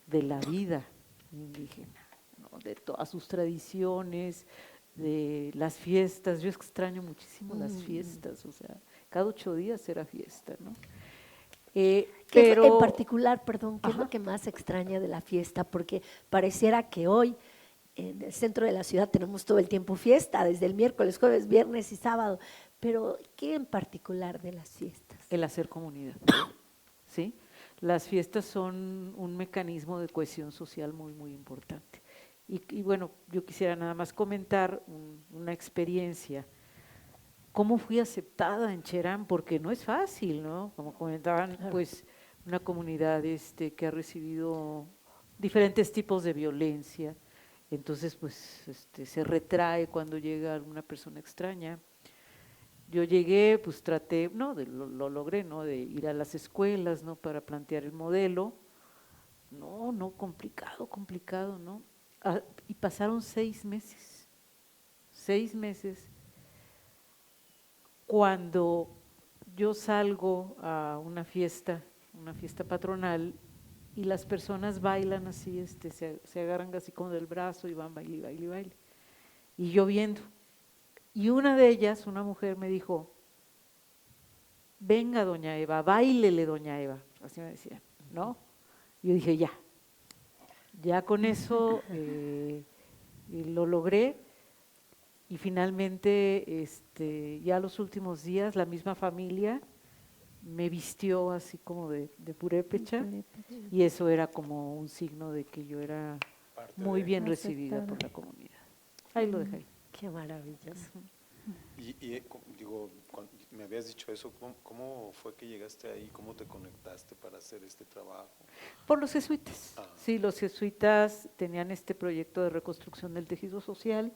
de la vida indígena, ¿no? De todas sus tradiciones, de las fiestas. Yo extraño muchísimo las fiestas, o sea, cada 8 días era fiesta, ¿no? En particular, perdón, ¿qué es Ajá. lo que más extraña de la fiesta? Porque pareciera que hoy en el centro de la ciudad tenemos todo el tiempo fiesta, desde el miércoles, jueves, viernes y sábado, pero ¿qué en particular de las fiestas? El hacer comunidad, ¿sí? Las fiestas son un mecanismo de cohesión social muy, muy importante. Y bueno, yo quisiera nada más comentar una experiencia. ¿Cómo fui aceptada en Cherán? Porque no es fácil, ¿no? Como comentaban, Claro. pues una comunidad que ha recibido diferentes tipos de violencia, entonces pues se retrae cuando llega alguna persona extraña. Yo llegué, pues traté, no, lo logré, ¿no? De ir a las escuelas, ¿no? Para plantear el modelo. No, complicado, ¿no? Y pasaron 6 meses. 6 meses. Cuando yo salgo a una fiesta patronal, y las personas bailan así, se agarran así como del brazo y van baile, baile, baile. Y yo viendo. Y una de ellas, una mujer, me dijo: venga, doña Eva, báilele, doña Eva. Así me decía, ¿no? Yo dije, ya con eso lo logré. Y finalmente, ya los últimos días, la misma familia me vistió así como de purépecha, y eso era como un signo de que yo era muy bien recibida por la comunidad. Ahí lo dejé. Qué maravilloso. Digo, me habías dicho eso, ¿cómo fue que llegaste ahí? ¿Cómo te conectaste para hacer este trabajo? Por los jesuitas. Ah. Sí, los jesuitas tenían este proyecto de reconstrucción del tejido social.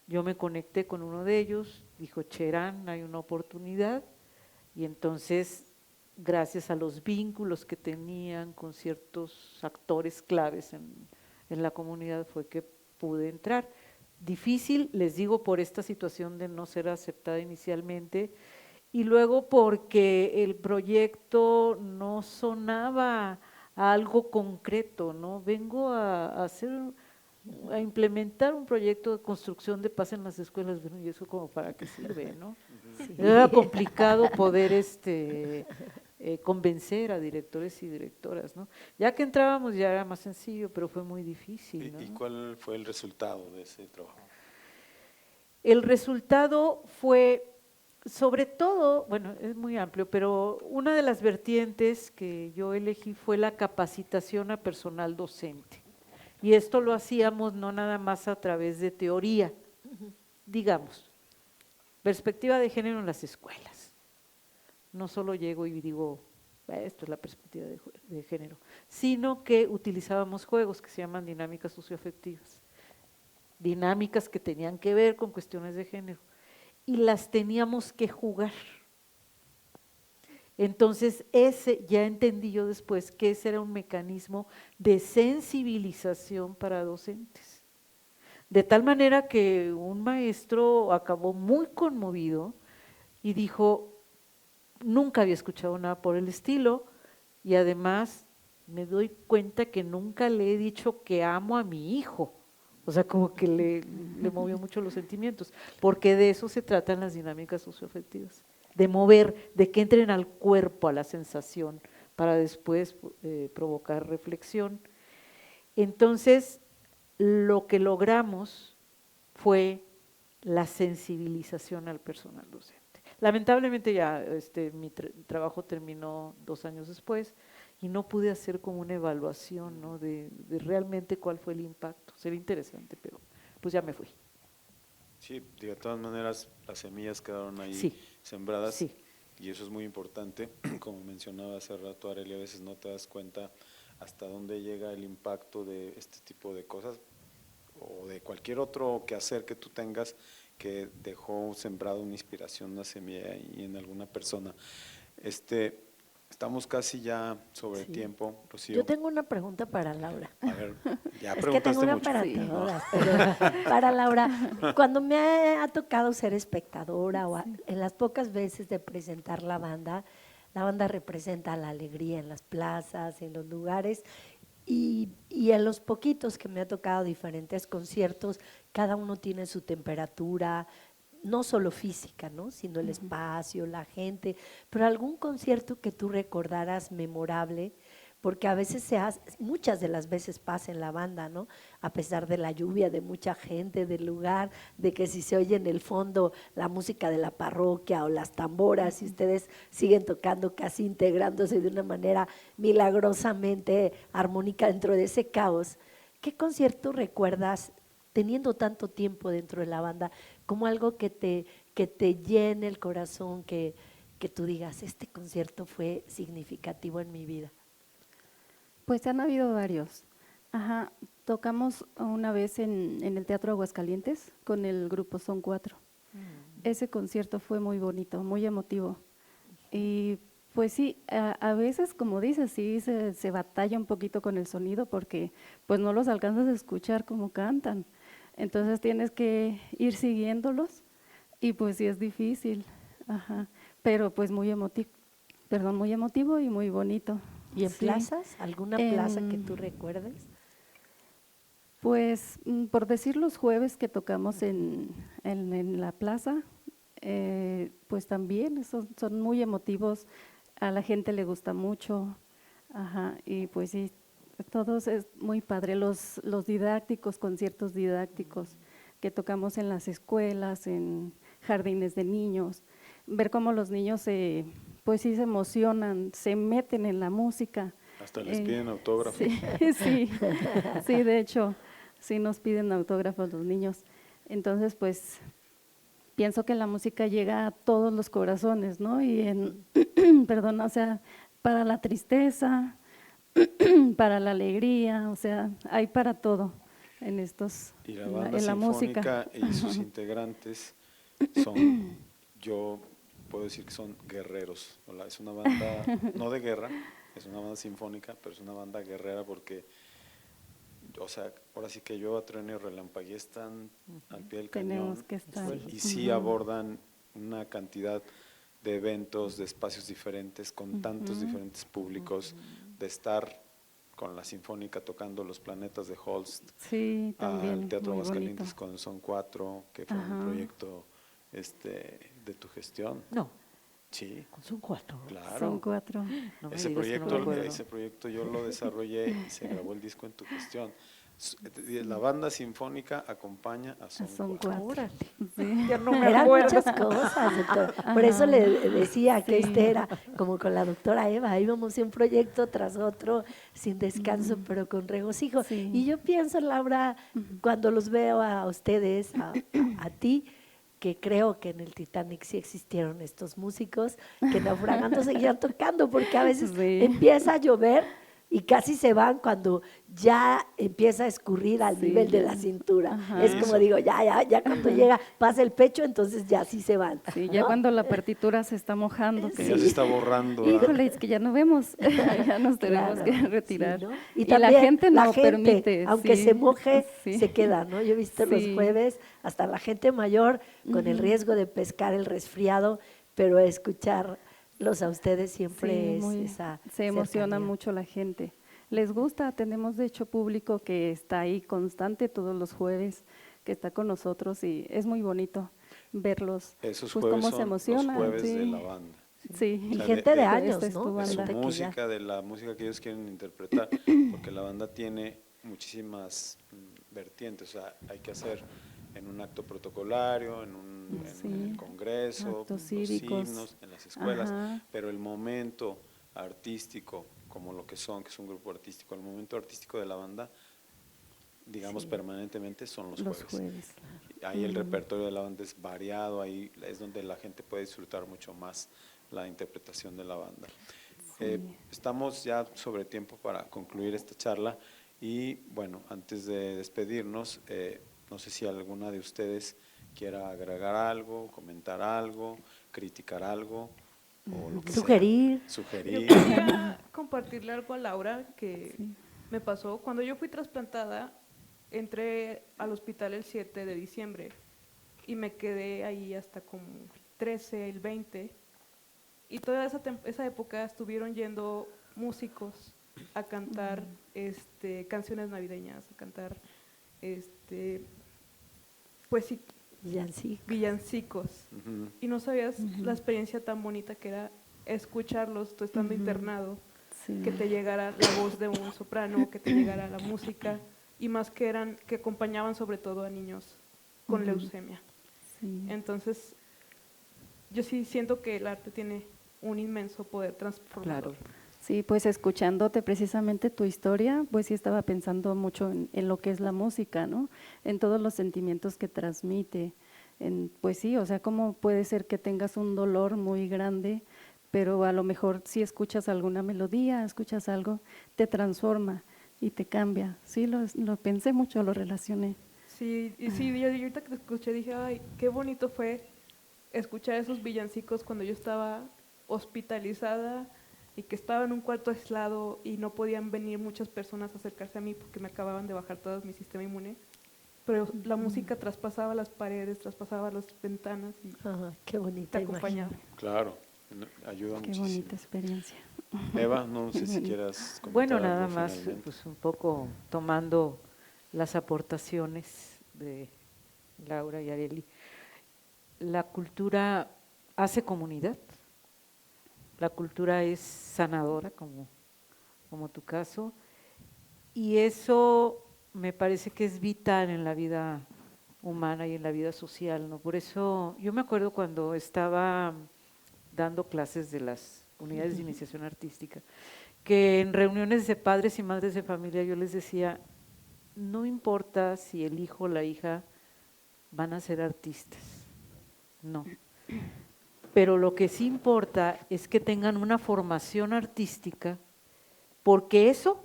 Yo me conecté con uno de ellos, dijo: Cherán, hay una oportunidad. Y entonces, gracias a los vínculos que tenían con ciertos actores claves en la comunidad, fue que pude entrar. Difícil, les digo, por esta situación de no ser aceptada inicialmente, y luego porque el proyecto no sonaba a algo concreto, ¿no? Vengo a implementar un proyecto de construcción de paz en las escuelas. Bueno, ¿y eso como para qué sirve, no? Sí. Era complicado poder convencer a directores y directoras, ¿no? Ya que entrábamos ya era más sencillo, pero fue muy difícil, ¿no? ¿Y cuál fue el resultado de ese trabajo? El resultado fue, sobre todo, bueno, es muy amplio, pero una de las vertientes que yo elegí fue la capacitación a personal docente. Y esto lo hacíamos no nada más a través de teoría, digamos, perspectiva de género en las escuelas. No solo llego y digo, esto es la perspectiva de género, sino que utilizábamos juegos que se llaman dinámicas socioafectivas, dinámicas que tenían que ver con cuestiones de género, y las teníamos que jugar. Entonces, ya entendí yo después que ese era un mecanismo de sensibilización para docentes. De tal manera que un maestro acabó muy conmovido y dijo: nunca había escuchado nada por el estilo, y además me doy cuenta que nunca le he dicho que amo a mi hijo. O sea, como que le movió mucho los sentimientos, porque de eso se tratan las dinámicas socioafectivas, de mover, de que entren al cuerpo, a la sensación, para después provocar reflexión. Entonces, lo que logramos fue la sensibilización al personal docente. Lamentablemente ya mi trabajo terminó 2 años después, y no pude hacer como una evaluación, ¿no? de realmente cuál fue el impacto. Sería interesante, pero pues ya me fui. Sí, de todas maneras las semillas quedaron ahí Sí, sembradas sí. y eso es muy importante. Como mencionaba hace rato Arely, a veces no te das cuenta hasta dónde llega el impacto de este tipo de cosas o de cualquier otro quehacer que tú tengas que dejó sembrado una inspiración, una semilla ahí en alguna persona. Estamos casi ya sobre Sí. tiempo, Rocío. Yo tengo una pregunta para Laura. A ver, ya Es que tengo preguntaste una mucho. para Sí. todas, pero para Laura, cuando me ha tocado ser espectadora o en las pocas veces de presentar la banda representa la alegría en las plazas, en los lugares y en los poquitos que me ha tocado diferentes conciertos, cada uno tiene su temperatura, no solo física, ¿no? Sino el espacio, la gente, pero algún concierto que tú recordaras memorable, porque a veces muchas de las veces pasa en la banda, ¿no? A pesar de la lluvia, de mucha gente, del lugar, de que si se oye en el fondo la música de la parroquia o las tamboras, y ustedes siguen tocando casi integrándose de una manera milagrosamente armónica dentro de ese caos. ¿Qué concierto recuerdas teniendo tanto tiempo dentro de la banda como algo que te llene el corazón, que tú digas, este concierto fue significativo en mi vida? Pues han habido varios. Ajá, tocamos una vez en el Teatro Aguascalientes con el grupo Son 4. Ese concierto fue muy bonito, muy emotivo. Y pues sí, a veces, como dices, sí se batalla un poquito con el sonido porque pues no los alcanzas a escuchar como cantan. Entonces tienes que ir siguiéndolos y pues sí es difícil. Ajá, pero pues muy emotivo, perdón, muy emotivo y muy bonito. ¿Y en Sí. plazas? ¿Alguna plaza que tú recuerdes? Pues por decir los jueves que tocamos en la plaza, pues también son muy emotivos, a la gente le gusta mucho, ajá, y pues sí, todos es muy padre, los didácticos, conciertos didácticos que tocamos en las escuelas, en jardines de niños, ver cómo los niños pues sí se emocionan, se meten en la música. Hasta les piden autógrafo. Sí, sí, sí, de hecho, sí nos piden autógrafos los niños. Entonces, pues, pienso que la música llega a todos los corazones, ¿no? Perdón, o sea, para la tristeza, para la alegría, o sea, hay para todo en Y la banda en la música. sinfónica y sus integrantes son, yo puedo decir que son guerreros. Es una banda no de guerra, es una banda sinfónica, pero es una banda guerrera porque, o sea, ahora sí que yo, Trueno y Relampagué están al pie del Tenemos cañón que estar. y sí abordan una cantidad de eventos, de espacios diferentes, con tantos diferentes públicos, de estar con la Sinfónica tocando Los Planetas de Holst, Sí, también, al Teatro muy Aguascalientes bonito. con Son 4, que fue un proyecto de tu gestión. No, Sí, son 4. claro. Son 4. No me Ese digas que no me acuerdo. proyecto yo lo desarrollé y se grabó el disco en tu gestión. La banda sinfónica acompaña a Son Son 4. 4. Órale. Sí. Ya no me Eran acuerdo. muchas cosas, doctor. Por eso le decía que Sí. este era como con la doctora Eva, íbamos de un proyecto tras otro sin descanso, pero con regocijo. Sí. Y yo pienso, Laura, cuando los veo a ustedes, a ti, que creo que en el Titanic sí existieron estos músicos que naufragando seguían tocando, porque a veces Sí. empieza a llover y casi se van cuando ya empieza a escurrir al Sí, nivel de la ya. cintura. Ajá. Es como Eso. digo, ya cuando llega, pasa el pecho, entonces ya sí se van. Sí, ya ¿no? cuando la partitura se está mojando. Que ya se está borrando. ¿verdad? Híjole, es que ya no vemos, ya nos tenemos Claro, que retirar. sí, ¿no? Y, también la gente no gente, permite. aunque sí, se moje, sí. se queda, ¿no? Yo he visto los Sí. jueves, hasta la gente mayor, con el riesgo de pescar el resfriado, pero escucharlos a ustedes siempre Sí, es muy- esa se emociona cercanía. mucho la gente. Les gusta, tenemos de hecho público que está ahí constante todos los jueves, que está con nosotros y es muy bonito verlos, Esos pues jueves cómo son se los emocionan. jueves sí. de la banda. Sí. Y O sea, gente de de- años, esta es ¿no? tu De su banda. Gente que ya- música, de la música que ellos quieren interpretar, porque la banda tiene muchísimas vertientes, o sea, hay que hacer en un acto protocolario, Sí. en el congreso, Actos los cívicos. himnos, en las escuelas, Ajá. pero el momento artístico como lo que son, que es un grupo artístico. El momento artístico de la banda, digamos Sí. permanentemente, son los Los jueves. jueves. Ahí el repertorio de la banda es variado, ahí es donde la gente puede disfrutar mucho más la interpretación de la banda. Estamos ya sobre tiempo para concluir esta charla y bueno, antes de despedirnos, no sé si alguna de ustedes quiera agregar algo, comentar algo, criticar algo o lo que Sugerir. sea. Yo Sugerir. quería compartirle algo a Laura que me pasó. Cuando yo fui trasplantada, entré al hospital el 7 de diciembre y me quedé ahí hasta como el 13, el 20. Y toda esa época estuvieron yendo músicos a cantar canciones navideñas, a cantar pues sí, villancicos. Ujú. Y no sabías la experiencia tan bonita que era escucharlos, tú estando internado, Sí. que te llegara la voz de un soprano, que te llegara la música, y más que acompañaban sobre todo a niños con leucemia. Sí. Entonces, yo sí siento que el arte tiene un inmenso poder transformador. Claro. Sí, pues escuchándote precisamente tu historia, pues sí estaba pensando mucho en lo que es la música, ¿no? En todos los sentimientos que transmite. Pues sí, o sea, cómo puede ser que tengas un dolor muy grande, pero a lo mejor si escuchas alguna melodía, escuchas algo, te transforma y te cambia. Sí, lo pensé mucho, lo relacioné. Sí, y sí, yo ahorita que te escuché dije, ay, qué bonito fue escuchar esos villancicos cuando yo estaba hospitalizada y que estaba en un cuarto aislado y no podían venir muchas personas a acercarse a mí porque me acababan de bajar todo mi sistema inmune. Pero la música traspasaba las paredes, traspasaba las ventanas y Qué bonita te imagen. acompañaba. Claro, ayuda Qué muchísimo. bonita experiencia. Eva, no sé si quieras comentar Bueno, algo nada más, finalmente. pues un poco tomando las aportaciones de Laura y Arely. La cultura hace comunidad, la cultura es sanadora, como tu caso, y eso me parece que es vital en la vida humana y en la vida social, ¿no? Por eso, yo me acuerdo cuando estaba dando clases de las unidades de iniciación artística, que en reuniones de padres y madres de familia yo les decía, no importa si el hijo o la hija van a ser artistas, no. Pero lo que sí importa es que tengan una formación artística, porque eso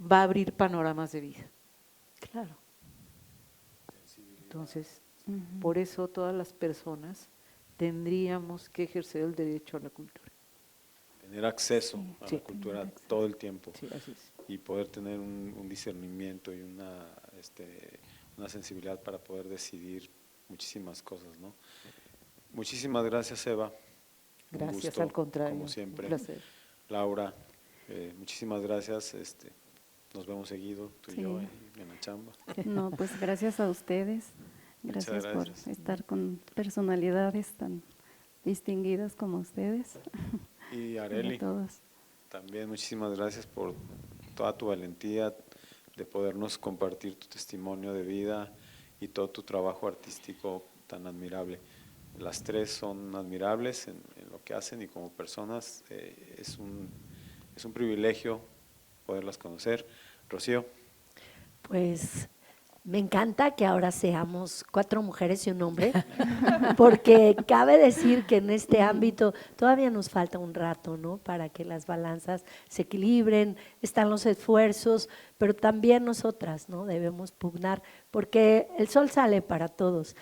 va a abrir panoramas de vida. Claro. Entonces, por eso todas las personas tendríamos que ejercer el derecho a la cultura. Tener acceso a Sí. la cultura todo el tiempo. Sí, así es. Y poder tener un discernimiento y una sensibilidad para poder decidir muchísimas cosas, ¿no? Muchísimas gracias, Eva. Un Gracias, gusto, al contrario. como siempre. Un placer. Laura, muchísimas gracias. Nos vemos seguido, tú y Sí. yo, en la chamba. No, pues gracias a ustedes. Muchas Gracias por gracias. estar con personalidades tan distinguidas como ustedes. Y Y a Arely, todos. también muchísimas gracias por toda tu valentía de podernos compartir tu testimonio de vida y todo tu trabajo artístico tan admirable. Las tres son admirables en lo que hacen y como personas es un privilegio poderlas conocer. Rocío. Pues me encanta que ahora seamos 4 mujeres y un hombre, porque cabe decir que en este ámbito todavía nos falta un rato, ¿no? Para que las balanzas se equilibren, están los esfuerzos, pero también nosotras, ¿no? Debemos pugnar, porque el sol sale para todos.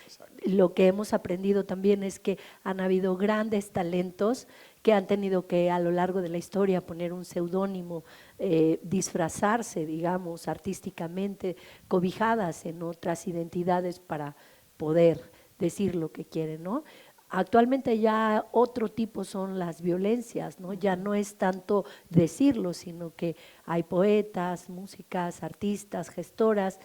Lo que hemos aprendido también es que han habido grandes talentos que han tenido que a lo largo de la historia poner un seudónimo, disfrazarse, digamos, artísticamente, cobijadas en otras identidades para poder decir lo que quieren, ¿no? Actualmente ya otro tipo son las violencias, ¿no? Ya no es tanto decirlo, sino que hay poetas, músicas, artistas, gestoras,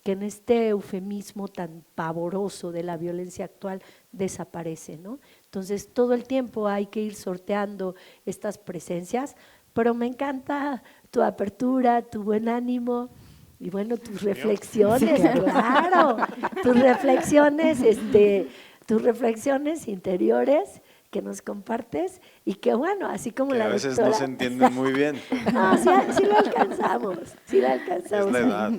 que en este eufemismo tan pavoroso de la violencia actual desaparece, ¿no? Entonces, todo el tiempo hay que ir sorteando estas presencias, pero me encanta tu apertura, tu buen ánimo y bueno, tus reflexiones, claro, tus reflexiones interiores que nos compartes y que bueno, así como Que la a veces doctora. no se entienden muy bien. No, sí lo alcanzamos, sí lo Es alcanzamos. la edad,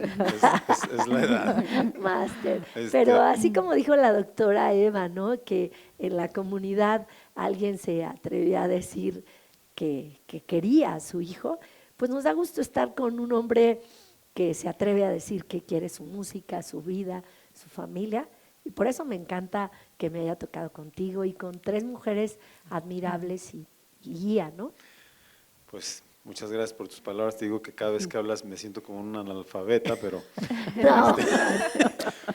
es la edad. Máster. Este- Pero así como dijo la doctora Eva, ¿no? Que en la comunidad alguien se atrevía a decir que quería a su hijo, pues nos da gusto estar con un hombre que se atreve a decir que quiere su música, su vida, su familia. Y por eso me encanta que me haya tocado contigo y con 3 mujeres admirables y guía, ¿no? Pues muchas gracias por tus palabras. Te digo que cada vez que hablas me siento como un analfabeta, No.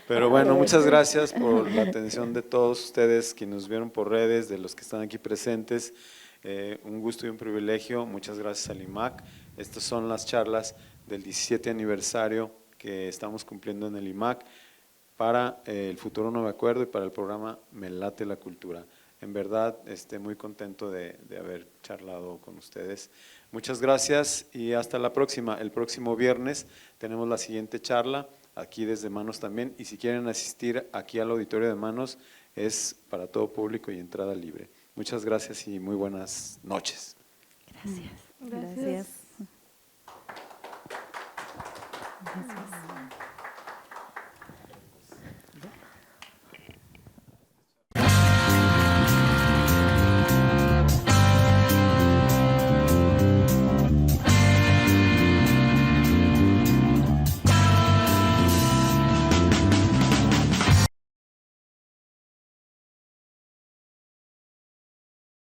pero bueno, muchas gracias por la atención de todos ustedes que nos vieron por redes, de los que están aquí presentes. Un gusto y un privilegio. Muchas gracias al IMAC. Estas son las charlas del 17 aniversario que estamos cumpliendo en el IMAC para el Futuro No Me Acuerdo y para el programa Me Late la Cultura. En verdad, muy contento de haber charlado con ustedes. Muchas gracias y hasta la próxima. El próximo viernes tenemos la siguiente charla, aquí desde Manos también, y si quieren asistir aquí al auditorio de Manos, es para todo público y entrada libre. Muchas gracias y muy buenas noches. Gracias. Gracias. Gracias.